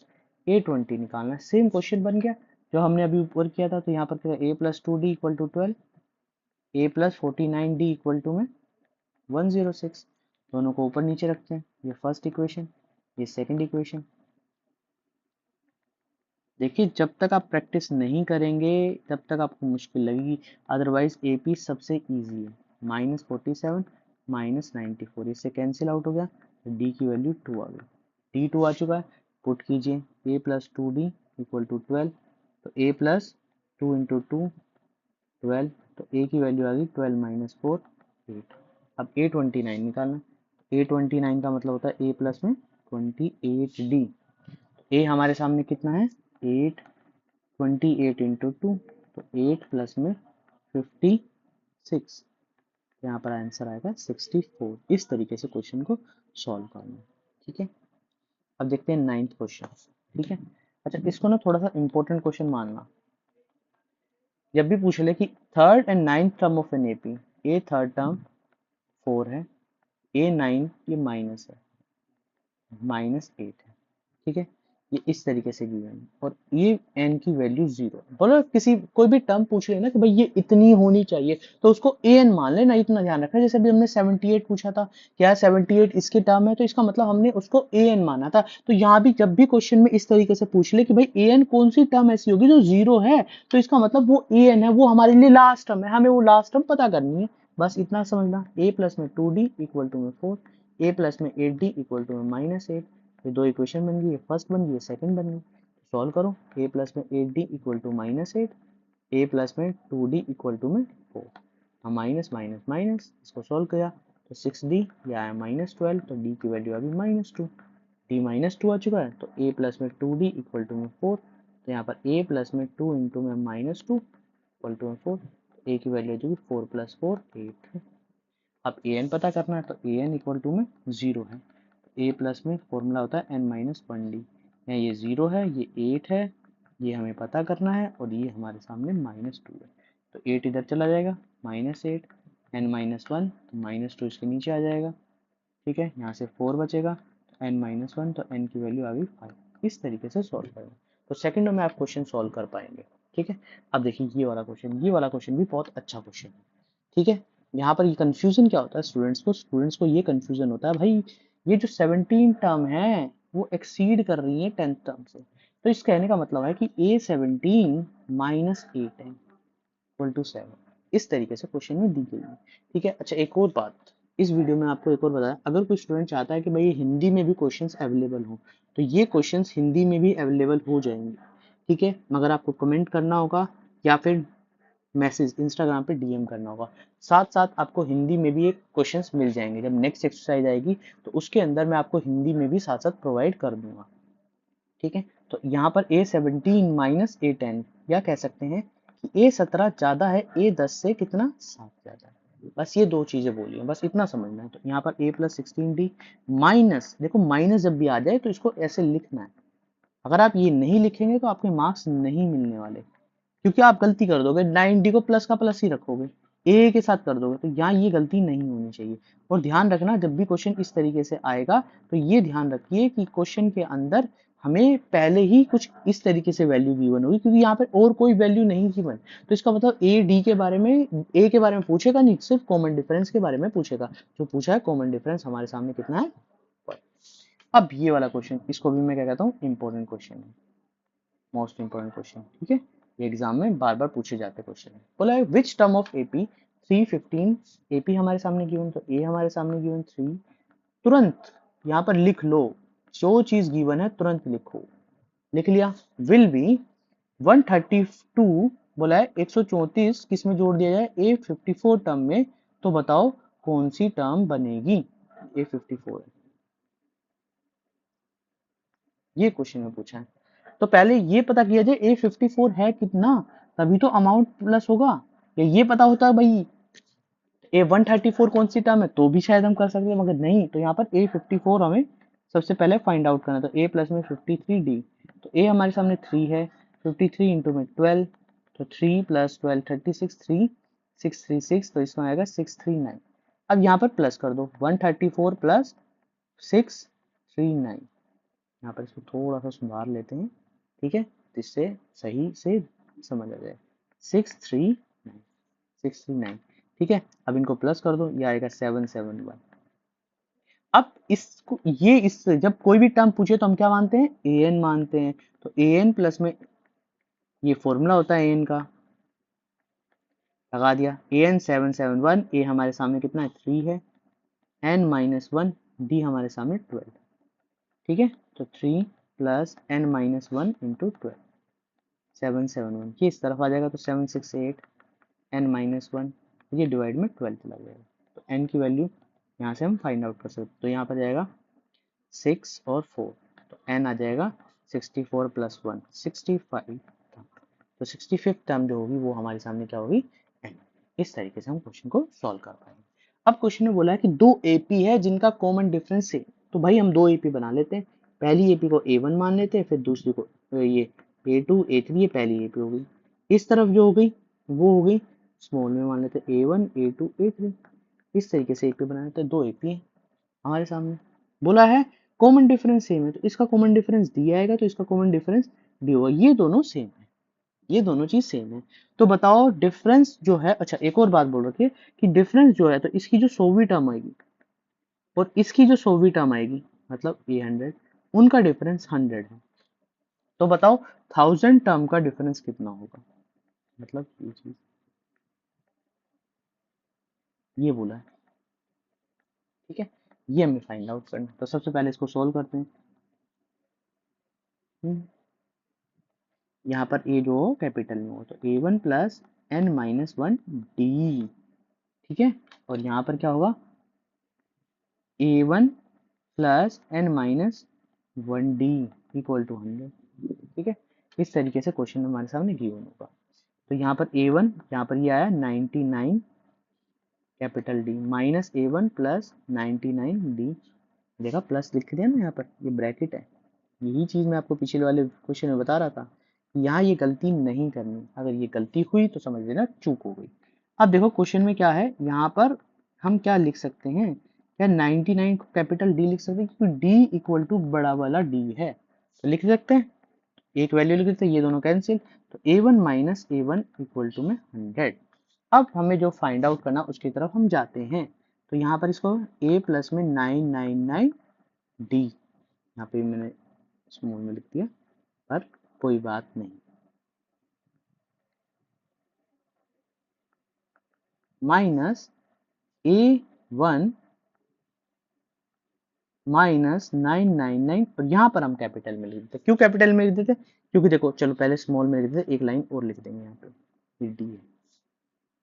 A20 निकालना है। सेम क्वेश्चन बन गया जो हमने अभी ऊपर किया था, तो यहाँ पर क्या, a + 2d equal to 12, a + 49d equal to में 106, दोनों को ऊपर नीचे रखते हैं, ये फर्स्ट इक्वेशन, ये सेकंड इक्वेशन। देखिए जब तक आप प्रैक्टिस नहीं करेंगे तब तक आपको मुश्किल लगेगी, अदरवाइज एपी सबसे इजी है। -47 -94, इससे कैंसिल आउट हो गया, तो डी की वैल्यू 2 आ गई, डी 2 आ चुका है, पुट कीजिए, a + 2d इक्वल टू 12, तो a + 2 इंटू 2 12, तो a की वैल्यू आ गई 12 - 4 8। अब A29 निकालना, A29 का मतलब होता है a प्लस में 28d, a हमारे सामने कितना है 8, 28 इंटू 2, तो 8 प्लस में 56, यहाँ पर आंसर आएगा 64। इस तरीके से क्वेश्चन को सॉल्व करना है। ठीक है, अब देखते हैं 9th क्वेश्चन। ठीक है, अच्छा इसको ना थोड़ा सा इंपॉर्टेंट क्वेश्चन मानना। जब भी पूछ ले कि third and 9th term of an AP, A third term 4 है, ए 9 ये माइनस है, -8 है। ठीक है, ये इस तरीके से गिवन है और ये n की वैल्यू 0। बोलो किसी कोई भी टर्म पूछ ले ना कि भाई ये इतनी होनी चाहिए, तो उसको an मान लेना, इतना ध्यान रखना। जैसे अभी हमने 78 पूछा था, क्या 78 इसकी टर्म है, तो इसका मतलब हमने उसको an माना था। तो यहाँ भी जब भी क्वेश्चन में इस तरीके से पूछ ले कि भाई an कौन सी टर्म ऐसी होगी जो 0 है, तो इसका मतलब वो an है, वो हमारे लिए लास्ट टर्म है, हमें वो लास्ट टर्म पता करनी है। बस इतना समझना। a प्लस में 2d इक्वल टू में 4, a प्लस में 8d इक्वल टू में -8। ये दो इक्वेशन बन गई, फर्स्ट बन गई, सेकंड बन गई। सॉल्व करो। a प्लस में 8d equal to -8, a plus में 2d इक्वल टू में 4। हम माइनस माइनस माइनस इसको सॉल्व किया तो 6d, ये आया -12, तो d की वैल्यू आ गई -2। d -2 आ चुका है, तो a प्लस में 2d इक्वल टू में 4। तो यहाँ पर a प्लस में 2 इंटू में -2 इक्वल टू में 4। a की वैल्यू आ जाएगी 4 + 4 8। अब an पता करना है, तो an इक्वल टू में 0 है। a प्लस में फॉर्मूला होता है n-1d। यहाँ ये 0 है, ये 8 है, ये हमें पता करना है, और ये हमारे सामने -2 है। तो 8 इधर चला जाएगा, -8, n-1 तो -2 इसके नीचे आ जाएगा। ठीक है, यहाँ से 4 बचेगा, तो n-1, तो n की वैल्यू आ गई 5। इस तरीके से सॉल्व करेंगे तो सेकंडों में आप क्वेश्चन सॉल्व कर पाएंगे। ठीक है, अब देखिए ये वाला क्वेश्चन भी बहुत अच्छा क्वेश्चन है। ठीक है, यहाँ पर ये कंफ्यूजन क्या होता है स्टूडेंट्स को ये कंफ्यूजन होता है, भाई ये जो 17 टर्म है वो एक्सीड कर रही है 10th टर्म से। तो इस कहने का मतलब है कि a17 -8 है इक्वल टू 7। इस तरीके से क्वेश्चन में दी गई है। ठीक है, अच्छा एक और बात, इस वीडियो में आपको एक और बताया, अगर कोई स्टूडेंट चाहता है कि भाई हिंदी में भी क्वेश्चंस अवेलेबल हो, तो ये क्वेश्चंस हिंदी में भी अवेलेबल हो जाएंगे। ठीक है, मगर आपको कमेंट करना होगा या फिर मैसेज इंस्टाग्राम पे डीएम करना होगा। साथ साथ आपको हिंदी में भी एक क्वेश्चंस मिल जाएंगे। जब नेक्स्ट एक्सरसाइज आएगी तो उसके अंदर मैं आपको हिंदी में भी साथ साथ प्रोवाइड कर दूंगा। ठीक है, तो यहाँ पर A17 -A10, या कह सकते हैं कि A17 ज्यादा है A10 से, कितना 7 ज्यादा है। बस ये दो चीजें बोली हैं, बस इतना समझना है। तो यहाँ पर a प्लस 16d माइनस, देखो माइनस जब भी आ जाए तो इसको ऐसे लिखना है। अगर आप ये नहीं लिखेंगे तो आपके मार्क्स नहीं मिलने वाले, क्योंकि आप गलती कर दोगे 9d को प्लस का प्लस ही रखोगे, ए के साथ कर दोगे, तो यहाँ ये गलती नहीं होनी चाहिए। और ध्यान रखना जब भी क्वेश्चन इस तरीके से आएगा तो ये ध्यान रखिए कि क्वेश्चन के अंदर हमें पहले ही कुछ इस तरीके से वैल्यू गिवन होगी, क्योंकि यहाँ पे और कोई वैल्यू नहीं गिवन। तो इसका मतलब ए के बारे में पूछेगा नहीं, सिर्फ कॉमन डिफरेंस के बारे में पूछेगा। जो पूछा है कॉमन डिफरेंस हमारे सामने कितना है। अब ये वाला क्वेश्चन, इसको भी मैं क्या कहता हूँ, इंपॉर्टेंट क्वेश्चन है, मोस्ट इंपोर्टेंट क्वेश्चन। ठीक है, ये एग्जाम में बार बार पूछे जाते क्वेश्चन है। बोला है which term of AP 315, AP हमारे सामने गिवन, तो ए हमारे सामने गिवन 3। तुरंत यहाँ पर लिख लो, जो चीज गिवन है तुरंत लिखो। लिख लिया। विल बी 132, बोला है 134 किस में जोड़ दिया जाए, A54 टर्म में। तो बताओ कौन सी टर्म बनेगी। A54 है, ये क्वेश्चन में पूछा है। तो पहले ये पता किया जाए A54 है कितना, तभी तो अमाउंट प्लस होगा। या ये पता होता है भाई A134 कौन सी टर्म है, तो भी शायद हम कर सकते हैं, मगर नहीं। तो यहाँ पर A54 हमें सबसे पहले फाइंड आउट करना। तो A प्लस में 53D, तो A हमारे सामने 3 है, 53 इंटू में 12, तो 3 + 12 36, 3 636, तो इसमें आएगा 639। अब यहाँ पर प्लस कर दो, 134 + 639। यहाँ पर इसको थोड़ा सा सुधार लेते हैं। ठीक है, जिससे सही से समझ आ जाए। 639। ठीक है, अब इनको प्लस कर दो, ये आएगा 771। अब इसको ये इस जब कोई भी टर्म पूछे तो हम क्या मानते हैं, ए एन मानते हैं। तो ए एन प्लस में ये फॉर्मूला होता है ए एन का, लगा दिया। ए एन 771, ए हमारे सामने कितना है 3 है, n-1, डी हमारे सामने 12। ठीक है, तो 3 + n-1 इंटू 12, 771। ये इस तरफ आ जाएगा, तो 768 n-1, ये डिवाइड में 12 चला जाएगा। तो n की वैल्यू यहाँ से हम फाइंड आउट कर सकते। तो यहाँ पर जाएगा 6 और 4, तो n आ जाएगा 64 + 1 65 टर्म। तो 65th टर्म जो होगी वो हमारे सामने क्या होगी, n। इस तरीके से हम क्वेश्चन को सॉल्व कर पाएंगे। अब क्वेश्चन में बोला है कि दो एपी है जिनका कॉमन डिफरेंस है, तो भाई हम दो एपी बना लेते हैं। पहली एपी को A1 मान लेते हैं, फिर दूसरी को ये A2 A3, ये पहली एपी हो गई। इस तरफ जो हो गई वो हो गई स्मॉल में मान लेते हैं A1 A2 A3। इस तरीके से एपी बना लेते हैं। दो एपी है हमारे सामने, बोला है कॉमन डिफरेंस सेम है, तो इसका कॉमन डिफरेंस डी आएगा, तो इसका कॉमन डिफरेंस डी होगा। ये दोनों सेम है, ये दोनों चीज सेम है। तो बताओ डिफरेंस जो है, अच्छा एक और बात बोल रखी है कि डिफरेंस जो है, तो इसकी जो 100वीं टर्म आएगी और इसकी जो 100वीं टर्म आएगी, मतलब A100, उनका डिफरेंस 100 है। तो बताओ 1000 टर्म का डिफरेंस कितना होगा, मतलब ये चीज, ये बोला है। ठीक है, ये हमें फाइंड आउट करना है। तो सबसे पहले इसको सोल्व करते हैं। यहाँ पर ए जो हो कैपिटल में हो, तो A1 प्लस N-1 D। ठीक है, और यहाँ पर क्या होगा, A1 plus N-1 D equal to 100। ठीक है, इस तरीके से क्वेश्चन हमारे सामने गिवन होगा। तो यहाँ पर A1, यहाँ पर ये आया 99 capital D minus A1 plus 99D। देखा प्लस लिख दिया ना, यहाँ पर ये ब्रैकेट है। यही चीज मैं आपको पिछले वाले क्वेश्चन में बता रहा था, यहाँ ये गलती नहीं करनी, अगर ये गलती हुई तो समझ लेना चूक हो गई। अब देखो क्वेश्चन में क्या है, यहाँ पर हम क्या लिख सकते हैं, क्या 99 को कैपिटल डी लिख सकते हैं, क्योंकि डी इक्वल टू बड़ा वाला डी है, तो लिख सकते हैं। एक वैल्यू लिख देते हैं, ये दोनों कैंसिल, तो A1 minus A1 equal to में 100। अब हमें जो फाइंड आउट करना उसकी तरफ हम जाते हैं। तो यहाँ पर इसको A प्लस में 999D, यहाँ पे मैंने स्मॉल में लिख दिया, पर कोई बात नहीं, माइनस A1 माइनस 999, और यहाँ पर हम कैपिटल में लिख देते। क्यों कैपिटल में लिख देते, क्योंकि देखो चलो पहले स्मॉल में लिख देते, एक लाइन और लिख देंगे यहाँ पे, डी है।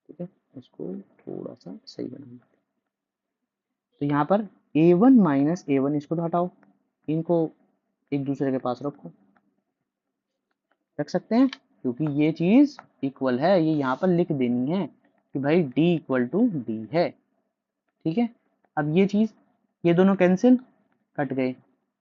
ठीक है, इसको थोड़ा सा सही बनाएंगे। तो यहाँ पर A1 माइनस A1, इसको तो हटाओ, इनको एक दूसरे के पास रखो, रख सकते हैं, क्योंकि ये चीज इक्वल है, ये यहाँ पर लिख देनी है कि भाई D इक्वल टू डी है। ठीक है, अब ये चीज, ये दोनों कैंसिल, कट गए।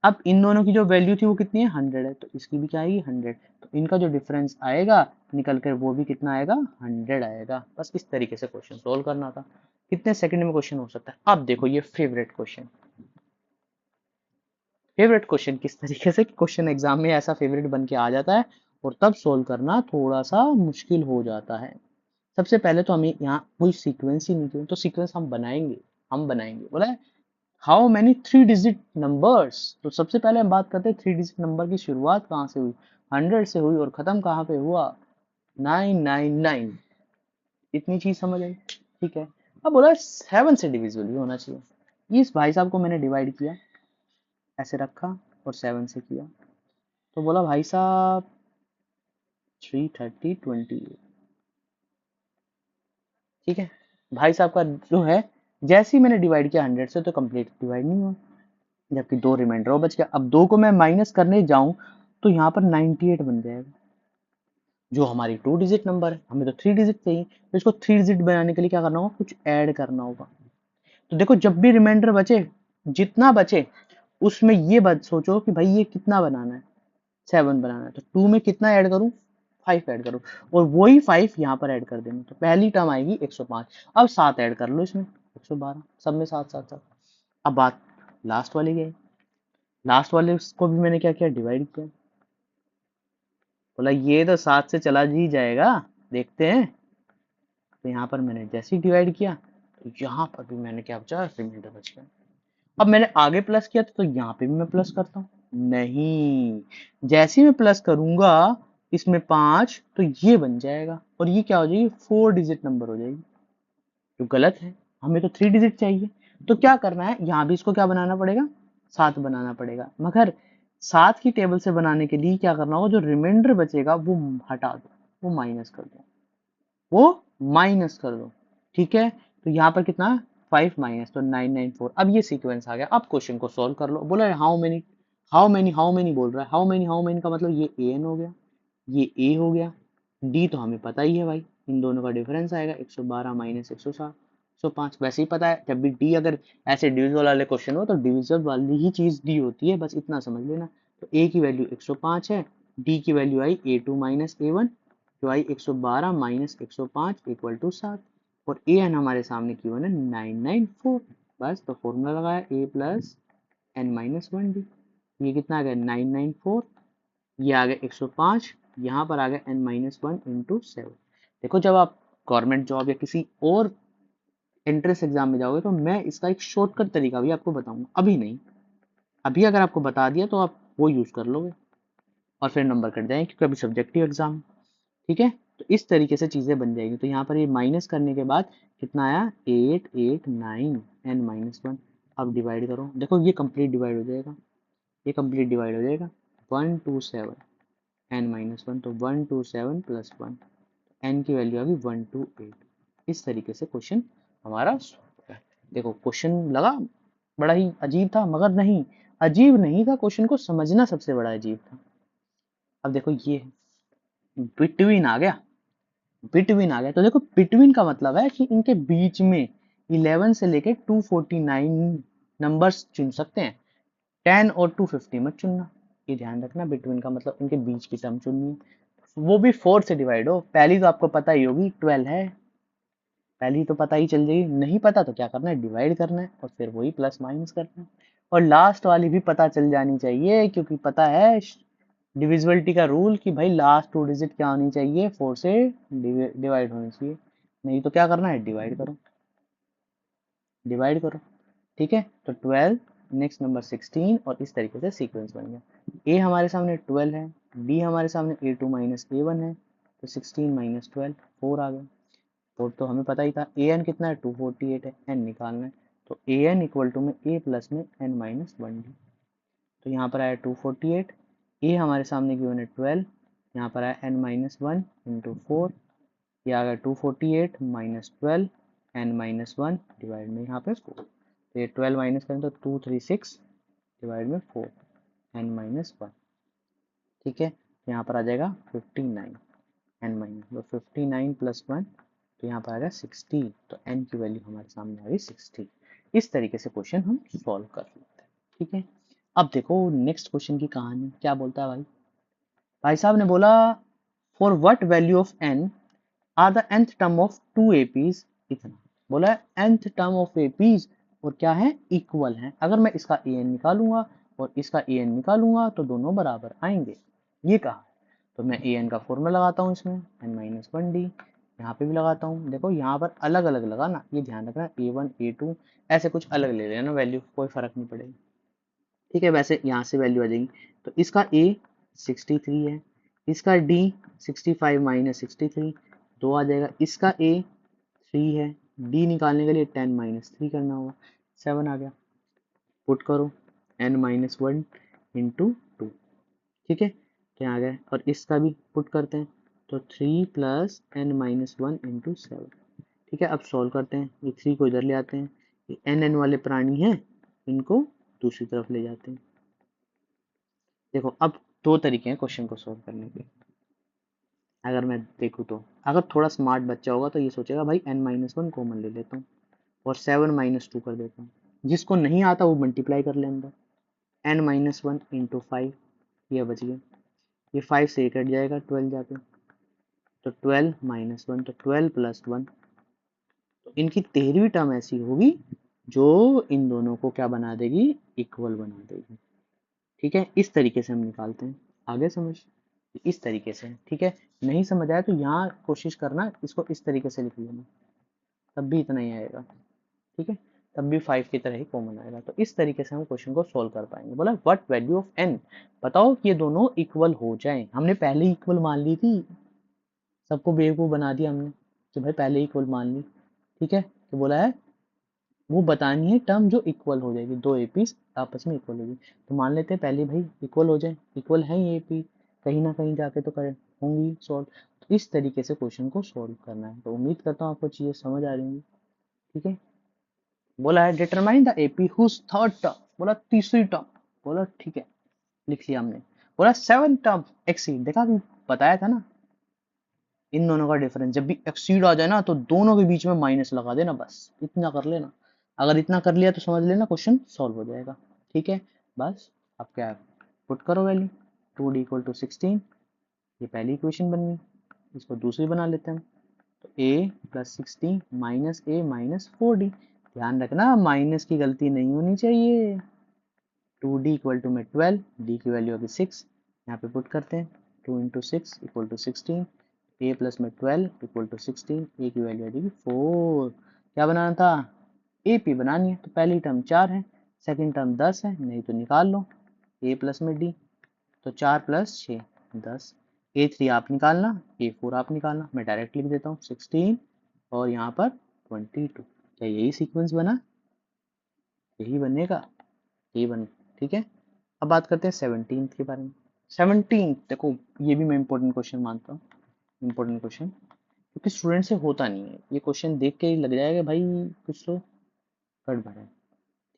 अब इन दोनों की जो वैल्यू थी वो कितनी है, 100 है, तो इसकी भी क्या आएगी 100, तो इनका जो डिफरेंस आएगा निकल कर वो भी कितना आएगा, 100 आएगा। बस इस तरीके से क्वेश्चन सोल्व करना था। कितने सेकंड में क्वेश्चन हो सकता है। अब देखो ये फेवरेट क्वेश्चन, फेवरेट क्वेश्चन किस तरीके से क्वेश्चन एग्जाम में ऐसा फेवरेट बन के आ जाता है और तब सोल्व करना थोड़ा सा मुश्किल हो जाता है। सबसे पहले तो हमें यहाँ कोई सीक्वेंस ही नहीं थी, तो सीक्वेंस हम बनाएंगे बोला है हाउ मैनी 3 डिजिट नंबर्स। तो सबसे पहले हम बात करते हैं 3 डिजिट नंबर की शुरुआत कहाँ से हुई, 100 से हुई, और खत्म कहाँ पे हुआ, 999। इतनी चीज समझ आई। ठीक है, अब बोला 7 से डिविजिबल भी होना चाहिए। इस भाई साहब को मैंने डिवाइड किया, ऐसे रखा और 7 से किया, तो बोला भाई साहब 330/28। ठीक है, भाई साहब का जो है, जैसे ही मैंने डिवाइड किया 100 से, तो कंप्लीट डिवाइड नहीं हुआ, जबकि दो रिमाइंडर बच गया। अब दो को मैं माइनस करने जाऊं तो यहाँ पर 98 बन जाएगा, जो हमारी 2 डिजिट नंबर है, हमें तो 3 डिजिट चाहिए, तो इसको 3 डिजिट बनाने के लिए क्या करना होगा, कुछ ऐड करना होगा। तो देखो जब भी रिमाइंडर बचे, जितना बचे उसमें ये बात सोचो कि भाई ये कितना बनाना है, 7 बनाना है, तो 2 में कितना ऐड करूं, 5 ऐड करूं, और वही 5 यहाँ पर ऐड कर देना, तो पहली टर्म आएगी 105। अब 7 ऐड कर लो इसमें, 112, सब में 7 7 7। अब बात लास्ट वाली की है, लास्ट वाले को भी मैंने क्या किया, डिवाइड किया, बोला ये तो 7 से चला ही जाएगा, देखते हैं। तो यहाँ पर मैंने जैसे ही डिवाइड किया, तो यहाँ पर भी मैंने क्या बचा, रिमाइंडर बच गया। अब मैंने आगे प्लस किया तो यहाँ पे भी मैं प्लस करता हूँ, नहीं, जैसे ही मैं प्लस करूंगा इसमें 5, तो ये बन जाएगा, और ये क्या हो जाएगी, 4 डिजिट नंबर हो जाएगी, जो गलत है। हमें तो 3 डिजिट चाहिए, तो क्या करना है, यहाँ भी इसको क्या बनाना पड़ेगा, 7 बनाना पड़ेगा, मगर 7 की टेबल से बनाने के लिए क्या करना होगा, जो रिमाइंडर बचेगा वो हटा दो, वो माइनस कर दो, वो माइनस कर दो। ठीक है, तो यहाँ पर कितना, 5 माइनस, तो 994। अब ये सीक्वेंस आ गया। अब क्वेश्चन को सॉल्व कर लो। बोला हाउ मेनी बोल रहा है, हाउ मेनी का मतलब ये ए एन हो गया, ये ए हो गया, डी तो हमें पता ही है भाई, इन दोनों का डिफरेंस आएगा 112 माइनस 107, 105 वैसे ही पता है, जब भी डी अगर ऐसे डिविजिबल वाले क्वेश्चन हो तो डिविजिबल वाली ही चीज डी होती है, बस इतना समझ लेना। तो ए की वैल्यू 105 है, डी की वैल्यू आई A2 माइनस A1 जो आई 112 माइनस 105 इक्वल टू 7, और ए एन हमारे सामने गिवन है 994। बस तो फॉर्मूला लगाया ए प्लस एन माइनस 1 डी। ये कितना आ गया 994, ये आ गया 105, यहाँ पर आ गया n माइनस 1 इंटू 7। देखो जब आप गवर्नमेंट जॉब या किसी और एंट्रेंस एग्जाम में जाओगे तो मैं इसका एक शॉर्टकट तरीका भी आपको बताऊंगा, अभी नहीं, अभी अगर आपको बता दिया तो आप वो यूज कर लोगे और फिर नंबर कट जाएंगे, क्योंकि अभी सब्जेक्टिव एग्जाम। ठीक है, तो इस तरीके से चीजें बन जाएगी। तो यहाँ पर ये माइनस करने के बाद कितना आया 889 n माइनस 1। अब डिवाइड करो, देखो ये कंप्लीट डिवाइड हो जाएगा, ये कंप्लीट डिवाइड हो जाएगा, 127 n माइनस 1, तो 127 प्लस 1, n की वैल्यू आ गई 128। इस तरीके से क्वेश्चन हमारा solve हो गया। देखो क्वेश्चन लगा बड़ा ही अजीब था, मगर नहीं, अजीब नहीं था, क्वेश्चन को समझना सबसे बड़ा अजीब था। अब देखो ये बिटवीन आ गया, बिटवीन आ गया, तो देखो बिटवीन का मतलब है कि इनके बीच में 11 से लेके 249 नंबर्स चुन सकते हैं, 10 और 250 मत चुनना, ये ध्यान रखना। बिटवीन का मतलब इनके बीच की टर्म चुननी है, वो भी 4 से डिवाइड हो। पहली तो आपको पता ही होगी 12 है, पहली तो पता ही चल जाएगी, नहीं पता तो क्या करना है डिवाइड करना है और फिर वही प्लस माइनस करना है। और लास्ट वाली भी पता चल जानी चाहिए, क्योंकि पता है डिविजिबिलिटी का रूल कि भाई लास्ट 2 डिजिट क्या होनी चाहिए, 4 से डिवाइड होनी चाहिए, नहीं तो क्या करना है डिवाइड करो, डिवाइड करो। ठीक है, तो 12, नेक्स्ट नंबर 16, और इस तरीके से सीक्वेंस बन गया। ए हमारे सामने 12 है, बी हमारे सामने A2 माइनस A1 है, तो 16 माइनस 12 4 आ गया। और तो हमें पता ही था ए एन कितना है 248 है, एन निकालना है, तो ए एन इक्वल टू में ए प्लस में एन माइनस 1डी। तो यहाँ पर आया 248, ए हमारे सामने गिवन है 12, यहाँ पर आया एन माइनस 1 इंटू 4, ये आ गया 248 माइनस 12 एन माइनस 1 डिवाइड में यहाँ पे 4, तो ये 12 माइनस करें तो 236 डिवाइड में 4 एन माइनस 1। ठीक है, तो यहाँ पर आ जाएगा 59 एन माइनस, तो 59 प्लस 1, तो यहाँ पर आ गया 60, तो n की वैल्यू हमारे सामने आ गई 60। इस तरीके से क्वेश्चन हम सॉल्व कर लेते हैं। ठीक है, अब देखो नेक्स्ट क्वेश्चन की कहानी क्या बोलता है भाई। भाई साहब ने बोला for what value of n are the nth term of two APs, इतना बोला है nth टर्म ऑफ एपीज और क्या है इक्वल है। अगर मैं इसका an निकालूंगा और इसका an निकालूंगा तो दोनों बराबर आएंगे, ये कहा। तो मैं an का फॉर्मूला लगाता हूँ इसमें n माइनस 1d, यहाँ पे भी लगाता हूँ। देखो यहाँ पर अलग अलग लगाना, ये ध्यान रखना, A1 A2 ऐसे कुछ अलग ले लेना वैल्यू, कोई फर्क नहीं पड़ेगा। ठीक है, वैसे यहाँ से वैल्यू आ जाएगी, तो इसका a 63 है, इसका d 65 माइनस 63 2 आ जाएगा, इसका a 3 है, d निकालने के लिए 10 माइनस 3 करना होगा, 7 आ गया। पुट करो n माइनस 1 इंटू 2। ठीक है, तो यहाँ आ गया, और इसका भी पुट करते हैं, तो 3 प्लस n माइनस 1 इंटू 7। ठीक है, अब सॉल्व करते हैं, ये 3 को इधर ले आते हैं, ये n वाले प्राणी हैं, इनको दूसरी तरफ ले जाते हैं। देखो अब दो तरीके हैं क्वेश्चन को सॉल्व करने के। अगर मैं देखूँ तो अगर थोड़ा स्मार्ट बच्चा होगा तो ये सोचेगा भाई n माइनस 1 कॉमन ले लेता हूँ और 7 माइनस 2 कर देता हूँ। जिसको नहीं आता वो मल्टीप्लाई कर ले अंदर, n माइनस 1 इंटू 5, ये बच गया, ये 5 से कट जाएगा 12 जाके, तो 12 माइनस 1, तो 12 प्लस 1। तो इनकी 13वीं टर्म ऐसी होगी जो इन दोनों को क्या बना देगी, इक्वल बना देगी। ठीक है, इस तरीके से हम निकालते हैं, आगे समझ, इस तरीके से। ठीक है, नहीं समझ आया तो यहाँ कोशिश करना इसको इस तरीके से लिख लेना, तब भी इतना ही आएगा। ठीक है, तब भी 5 की तरह ही कॉमन आएगा। तो इस तरीके से हम क्वेश्चन को सोल्व कर पाएंगे। बोला व्हाट वैल्यू ऑफ n, बताओ कि ये दोनों इक्वल हो जाएं। हमने पहले ही इक्वल मान ली थी, सबको बेवकूफ बना दिया हमने कि भाई पहले इक्वल मान ली। ठीक है, तो बोला है वो बतानी है टर्म जो इक्वल हो जाएगी, दो एपीज आपस में इक्वल होगी। तो मान लेते हैं पहले भाई इक्वल हो जाए, इक्वल है ये एपी, कहीं ना कहीं जाके तो कर होंगी सॉल्व। तो इस तरीके से क्वेश्चन को सॉल्व करना है। तो उम्मीद करता हूँ आपको चीजें समझ आ रही होंगी। ठीक है, बोला है determine the AP whose third term, बोला तीसरी टर्म, बोला ठीक है लिख लिया हमने। बोला सेवन टर्म एक्सीड, देखा अभी बताया था ना, इन दोनों का डिफरेंस जब भी एक्सीड आ जाए ना तो दोनों के बीच में माइनस लगा देना, बस इतना कर लेना। अगर इतना कर लिया तो समझ लेना क्वेश्चन सॉल्व हो जाएगा। ठीक है, बस अब क्या पुट करो वैल्यू, 2d इक्वल टू 16, ये पहली इक्वेशन बन गई। इसको दूसरी बना लेते हैं, तो a plus 16 minus a minus 4d। ध्यान रखना माइनस की गलती नहीं होनी चाहिए। 2d इक्वल टू में 12, d की वैल्यू होगी 6, यहाँ पे पुट करते हैं 2 into 6 equal to 16, a plus में 12 इक्वल टू 16, a की वैल्यू आ जाएगी 4। क्या बनाना था, ए पी बनानी है। तो पहली टर्म 4 है, सेकंड टर्म 10 है, नहीं तो निकाल लो a प्लस में d, तो 4 प्लस 6 10, a3 आप निकालना, a4 आप निकालना। मैं डायरेक्ट लिख देता हूँ 16 और यहाँ पर 22। क्या यही सीक्वेंस बना, यही बनेगा, यही बन। ठीक है, अब बात करते हैं 17 के बारे में। 17 देखो, ये भी मैं इंपॉर्टेंट क्वेश्चन मानता हूँ, इंपॉर्टेंट क्वेश्चन, क्योंकि स्टूडेंट से होता नहीं है ये क्वेश्चन, देख के ही लग जाएगा भाई कुछ तो गड़बड़ है।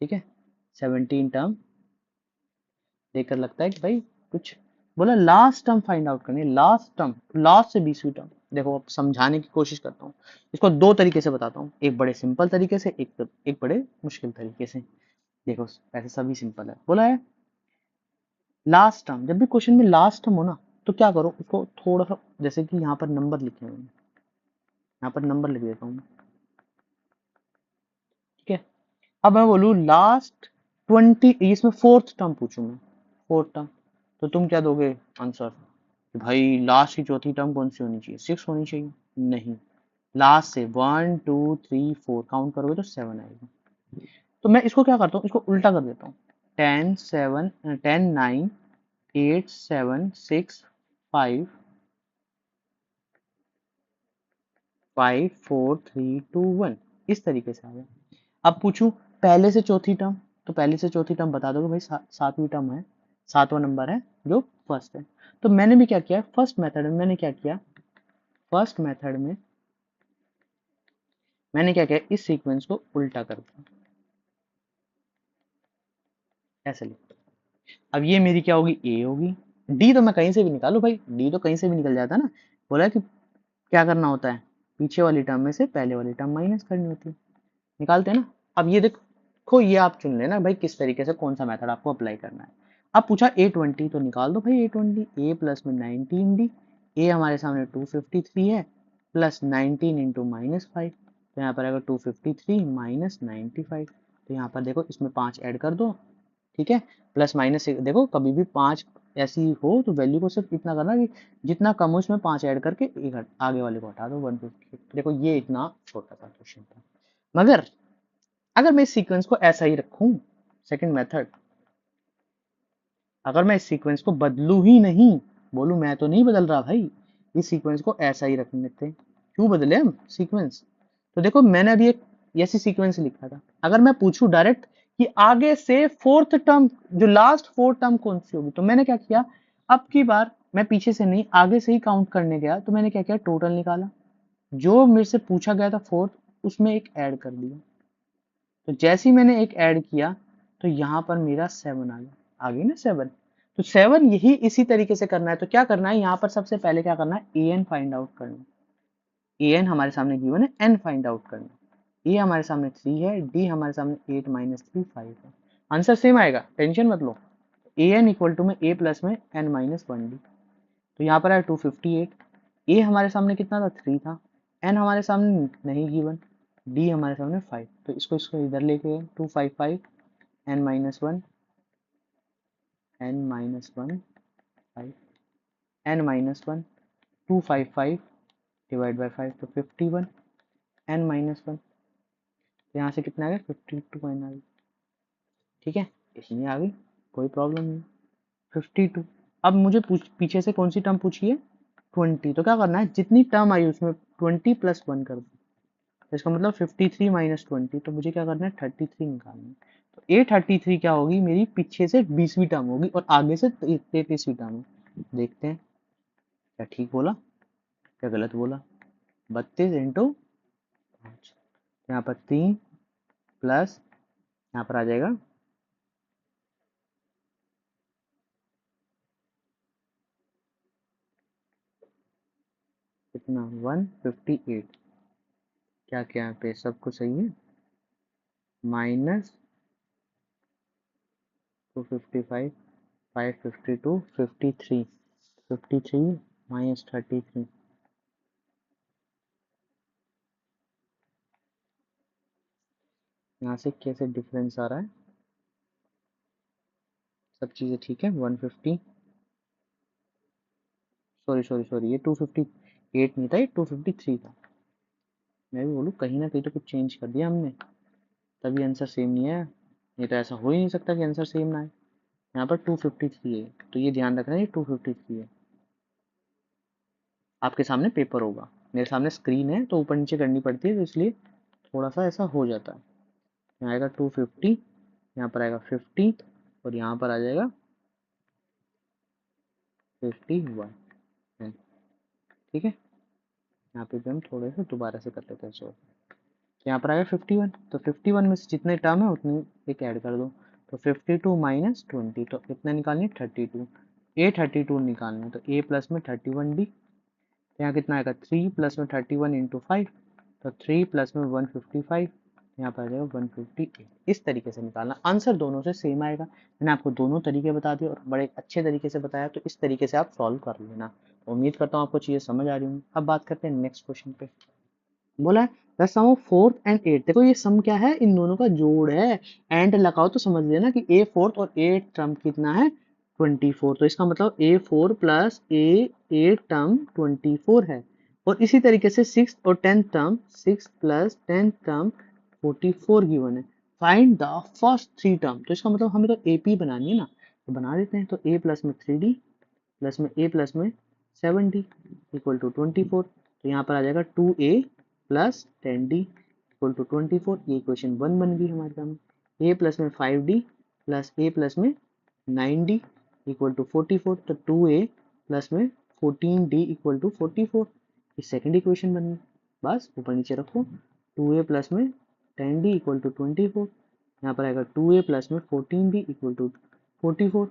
ठीक है, 17 टर्म देखकर लगता है कि भाई कुछ बोला, लास्ट टर्म फाइंड आउट करनी है, लास्ट टर्म, लास्ट से 20वीं टर्म। देखो अब समझाने की कोशिश करता हूँ, इसको दो तरीके से बताता हूँ, एक बड़े सिंपल तरीके से, एक बड़े मुश्किल तरीके से। देखो वैसे सभी सिंपल है, बोला है लास्ट टर्म, जब भी क्वेश्चन में लास्ट टर्म हो ना तो क्या करो, उसको थोड़ा सा, जैसे कि यहाँ पर नंबर लिखे हुए हैं, यहाँ पर नंबर लिख देता हूँ। ठीक है, अब मैं बोलूँ लास्ट 20, इसमें फोर्थ टर्म पूछूं मैं, फोर्थ टर्म, तो तुम क्या दोगे आंसर कि भाई लास्ट की चौथी टर्म कौन सी होनी चाहिए, 6 होनी चाहिए। नहीं, लास्ट से 1 2 3 4 काउंट करोगे तो 7 आएगी। तो मैं इसको क्या करता हूँ, इसको उल्टा कर देता हूँ, 10 7 10 9 8 7 6 5 5 4 3 2 1, इस तरीके से आ गया। अब पूछूं पहले से चौथी टर्म, तो पहले से चौथी टर्म बता दोगे भाई, सातवीं टर्म है, सातवां नंबर है जो फर्स्ट है। तो मैंने भी क्या किया, फर्स्ट मेथड में मैंने क्या किया, फर्स्ट मेथड में मैंने क्या किया, इस सीक्वेंस को उल्टा कर दिया, ऐसे लिख। अब ये मेरी क्या होगी, ए होगी। डी तो मैं कहीं से भी निकालू भाई, डी तो कहीं से भी निकल जाता है ना। बोला कि क्या करना होता है, पीछे वाली टर्म में से पहले वाली टर्म माइनस करनी होती है, निकालते हैं ना। अब ये देखो, ये आप चुन लेना भाई किस तरीके से कौन सा मेथड आपको अप्लाई करना है। अब पूछा A20, तो निकाल दो भाई A20, ए प्लस में 19d, ए हमारे सामने 253 है, प्लस 19 इंटू माइनस 5, तो यहाँ पर आएगा 253 माइनस 95। तो यहाँ पर देखो इसमें 5 ऐड कर दो। ठीक है, प्लस माइनस से देखो कभी भी 5 ऐसी हो तो वैल्यू को सिर्फ इतना करना कि जितना कम हो इसमें 5 ऐड करके एक आगे वाले को हटा दो 150। देखो ये इतना छोटा सा क्वेश्चन था, मगर अगर मैं इस सीक्वेंस को ऐसा ही रखूं, सेकंड मेथड, अगर मैं इस सीक्वेंस को बदलू ही नहीं, बोलूं मैं तो नहीं बदल रहा भाई, इस सीक्वेंस को ऐसा ही रखने थे, क्यों बदले हम सीक्वेंस। तो देखो मैंने अभी एक ऐसी सीक्वेंस लिखा था, अगर मैं पूछूं डायरेक्ट कि आगे से फोर्थ टर्म, जो लास्ट फोर्थ टर्म कौन सी होगी, तो मैंने क्या किया, अब की बार मैं पीछे से नहीं आगे से ही काउंट करने गया, तो मैंने क्या किया, टोटल निकाला, जो मेरे से पूछा गया था फोर्थ, उसमें एक ऐड कर दिया। तो जैसे ही मैंने एक ऐड किया तो यहाँ पर मेरा 7 आ गया, आ गई ना 7। तो 7 यही इसी तरीके से करना है। तो क्या करना है, यहाँ पर सबसे पहले क्या करना है, ए एन फाइंड आउट करना है। ए एन हमारे सामने गिवन है, एन फाइंड आउट करना है। ए हमारे सामने 3 है, डी हमारे सामने 8 माइनस 3 5 है। आंसर सेम आएगा, टेंशन मत लो। ए एन इक्वल टू में ए प्लस में एन माइनस 1 डी, तो यहाँ पर है 258। ए हमारे सामने कितना था, 3 था, एन हमारे सामने नहीं गिवन, डी हमारे सामने 5, तो इसको इसको इधर लेके गए 255 n minus 1, n minus 1 5, n minus 1 255 divide by 5, तो 51 एन माइनस 1, तो यहाँ से कितना आ गया, 52 एन आ गया। ठीक है, इतनी आ गई, कोई प्रॉब्लम नहीं। 52, अब मुझे पीछे से कौन सी टर्म पूछी है, 20, तो क्या करना है, जितनी टर्म आई उसमें 20 प्लस 1 कर दो, तो इसका मतलब 53 माइनस 20, तो मुझे क्या करना है, 33 निकालना है। तो ए 33 क्या होगी, मेरी पीछे से 20वीं टर्म होगी और आगे से 33वीं टर्म है। देखते हैं क्या ठीक बोला क्या गलत बोला। 32 इंटू 5, यहाँ पर 3 प्लस, यहाँ पर आ जाएगा कितना, कितना 158, क्या क्या यहाँ पे सब कुछ सही है, माइनस 255, 552, 53, 53 माइनस 33, यहाँ से कैसे डिफरेंस आ रहा है, सब चीज़ें ठीक है। 150, सॉरी ये 258 नहीं था, ये 253 था। मैं भी बोलूँ कहीं ना कहीं तो कुछ चेंज कर दिया हमने, तभी आंसर सेम नहीं है। ये तो ऐसा हो ही नहीं सकता कि आंसर सेम ना है। यहाँ पर 253 है, तो ये ध्यान रखना ये 253 है। आपके सामने पेपर होगा, मेरे सामने स्क्रीन है तो ऊपर नीचे करनी पड़ती है, तो इसलिए थोड़ा सा ऐसा हो जाता है। यहाँ आएगा 250, यहाँ पर आएगा 50 और यहाँ पर आ जाएगा 51। ठीक है, यहाँ पे भी हम थोड़े से दोबारा से कर लेते हैं सॉल्व। यहाँ पर आएगा 51, तो 51 में से जितने टर्म है उतनी एक ऐड कर दो, तो 52 माइनस 20, तो कितना निकालनी है 32, ए 32 निकालना है, तो ए प्लस में 31 डी, तो यहाँ कितना आएगा 3 प्लस में 31 इंटू 5, तो 3 प्लस में 155, यहाँ पर आ जाएगा 158। इस तरीके से निकालना, आंसर दोनों से सेम आएगा। मैंने आपको दोनों तरीके बता दिए और बड़े अच्छे तरीके से बताया, तो इस तरीके से आप सॉल्व कर लेना। उम्मीद करता हूँ आपको चीज़ें समझ आ रही होंगी। अब बात करते हैं नेक्स्ट क्वेश्चन पे। बोला है the sum of fourth and eight, देखो ये सम क्या है, इन दोनों का जोड़ है। एंड लगाओ तो समझ लेना कि ए फोर्थ और ए टर्म कितना है 24, तो इसका मतलब a four plus a eight term 24 है। और इसी तरीके से सिक्स और tenth term, 6 plus 10th term 44 given है। Find the first three term, तो इसका मतलब हमें तो एपी बनानी है ना, तो बना देते हैं। तो ए प्लस में 3d प्लस में ए प्लस में 7d इक्वल टू 24, तो यहाँ पर आ जाएगा 2a plus 10d equal to 24। ये इक्वेशन 1 बन गई हमारे सामने। ए प्लस में 5d प्लस ए प्लस में 9d इक्वल टू 44, तो 2a प्लस में 14d इक्वल टू 44, ये सेकेंड इक्वेशन बन गई। बस ऊपर नीचे रखो, 2a प्लस में 10d इक्वल टू 24, यहाँ पर आएगा 2a प्लस में 14d इक्वल टू 44।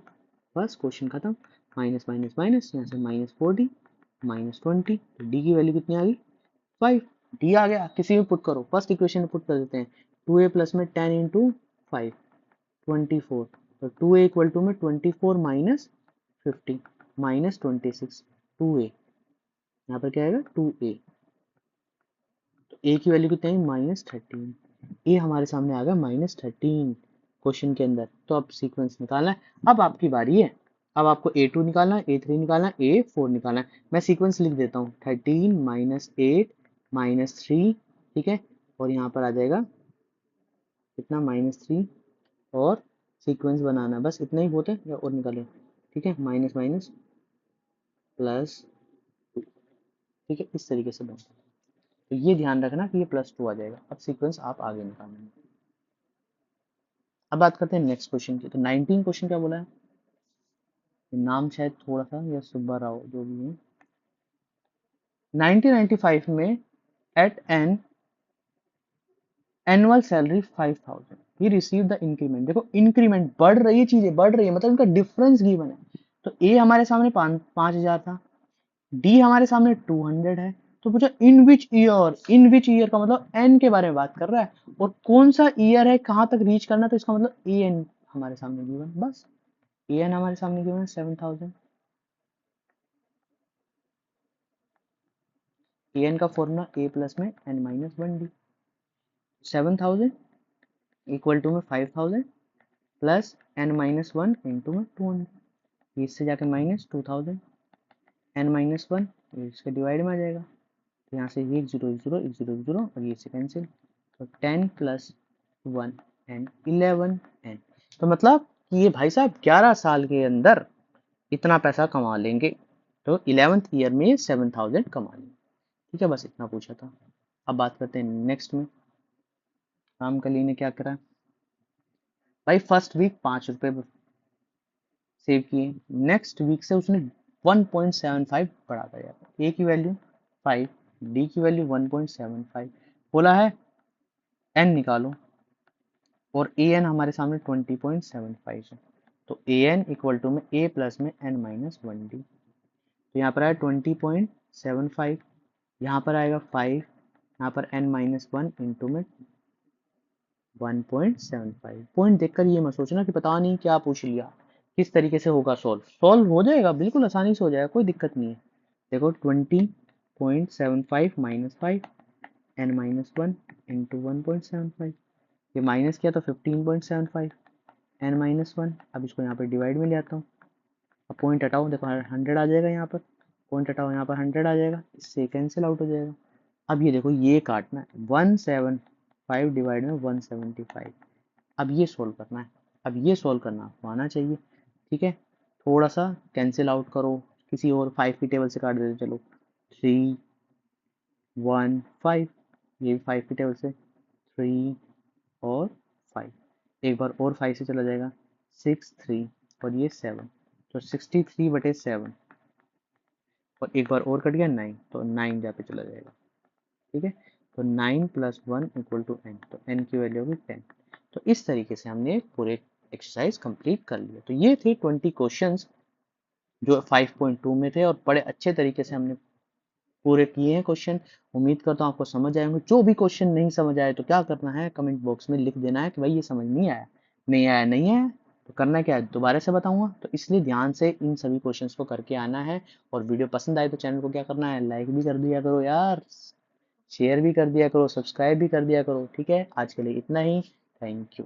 बस क्वेश्चन खत्म। माइनस माइनस माइनस, यहाँ से माइनस 4d माइनस 20, तो डी की वैल्यू कितनी आ गई 5। डी आ गया, किसी भी पुट करो, फर्स्ट इक्वेशन में पुट कर देते हैं। 2a प्लस में 10 इंटू 5 24, तो 2a इक्वल टू में 24 माइनस 50 माइनस 26, 2a यहाँ पर क्या आएगा 2a, तो a की वैल्यू कितनी आई -13। ए हमारे सामने आ गया -13 क्वेश्चन के अंदर। तो अब सीक्वेंस निकालना है, अब आपकी बारी है। अब आपको A2 निकालना है, A3 निकालना है, A4 निकालना है। मैं सीक्वेंस लिख देता हूँ, 13 माइनस 8 माइनस 3, ठीक है, और यहाँ पर आ जाएगा कितना -3, और सीक्वेंस बनाना है, बस इतना ही बहुत है या और निकालें, ठीक है, माइनस माइनस प्लस 2, ठीक है, इस तरीके से बनता है। तो ये ध्यान रखना कि ये +2 आ जाएगा। अब सीक्वेंस आप आगे निकालेंगे। अब बात करते हैं नेक्स्ट क्वेश्चन की। तो 19 क्वेश्चन क्या बोला है, नाम शायद थोड़ा सा या सुब्बा राव जो भी है। 1995 में at an annual salary 5000 he receive the increment. देखो इंक्रीमेंट बढ़ रही है, चीजें बढ़ रही है, मतलब इनका डिफरेंस गिवन है। तो ए हमारे सामने 5000 था, डी हमारे सामने 200 है, तो पूछा इन which year, in which year का मतलब एन के बारे में बात कर रहा है, और कौन सा ईयर है, कहां तक रीच करना, तो इसका मतलब ए एन हमारे सामने गिवन। बस ए एन हमारे सामने गिवन है 7000। ए एन का फॉर्मूला ए प्लस में n minus 1d, 7000 equal to में 5000 प्लस एन माइनस 1 इंटू में 200, इससे जाके माइनस 2000, एन माइनस 1 इसके डिवाइड में आ जाएगा, तो यहाँ से ये 0 0 0 0 और ये से कैंसिल, तो 10 प्लस 1 एन 11 एन। तो मतलब कि ये भाई साहब 11 साल के अंदर इतना पैसा कमा लेंगे, तो 11th ईयर में 7000 कमा लेंगे। ठीक है, बस इतना पूछा था। अब बात करते हैं नेक्स्ट में। रामकली ने क्या करा भाई, फर्स्ट वीक 5 रुपए सेव किए, नेक्स्ट वीक से उसने 1.75 बढ़ा दिया। ए की वैल्यू 5, डी की वैल्यू 1.75, बोला है एन निकालो, और ए एन हमारे सामने 20.75 है, तो ए एन इक्वल टू में ए प्लस में एन माइनस 1d, तो यहाँ पर आया 20.75 यहाँ पर आएगा 5, यहाँ पर n-1 इंटू में 1.75। पॉइंट देखकर ये मत सोचना कि पता नहीं क्या पूछ लिया, किस तरीके से होगा सॉल्व। सॉल्व हो जाएगा, बिल्कुल आसानी से हो जाएगा, कोई दिक्कत नहीं है। देखो 20.75 माइनस 5 n-1 इंटू 1.75, ये माइनस किया तो 15.75 n-1। अब इसको यहाँ पर डिवाइड में ले आता हूँ। अब पॉइंट हटाओ, देखो 100 आ जाएगा यहाँ पर, पॉइंट हटाओ यहाँ पर 100 आ जाएगा, इससे कैंसिल आउट हो जाएगा। अब ये देखो ये काटना है 175 डिवाइड में 175। अब ये सोल्व करना है, अब ये सोल्व करना आपको आना चाहिए, ठीक है। थोड़ा सा कैंसिल आउट करो, किसी और 5 की टेबल से काट देते, चलो 3 1 5, ये भी 5 की टेबल से 3 और 5, एक बार और 5 से चला जाएगा 6 3 और ये 7, तो 63/7, और एक बार और कट गया 9, तो 9 जहाँ पे चला जाएगा, ठीक है। तो 9 + 1 = n, तो n की वैल्यू होगी 10। तो इस तरीके से हमने पूरे एक्सरसाइज कंप्लीट कर लिया। तो ये थे 20 क्वेश्चंस जो 5.2 में थे, और बड़े अच्छे तरीके से हमने पूरे किए हैं क्वेश्चन। उम्मीद करता हूँ आपको समझ आएंगे। जो भी क्वेश्चन नहीं समझ आए तो क्या करना है, कमेंट बॉक्स में लिख देना है कि भाई ये समझ नहीं आया, नहीं आया, नहीं आया। तो करना क्या है, दोबारा से बताऊंगा, तो इसलिए ध्यान से इन सभी क्वेश्चंस को करके आना है। और वीडियो पसंद आए तो चैनल को क्या करना है, लाइक भी कर दिया करो यार, शेयर भी कर दिया करो, सब्सक्राइब भी कर दिया करो, ठीक है। आज के लिए इतना ही, थैंक यू।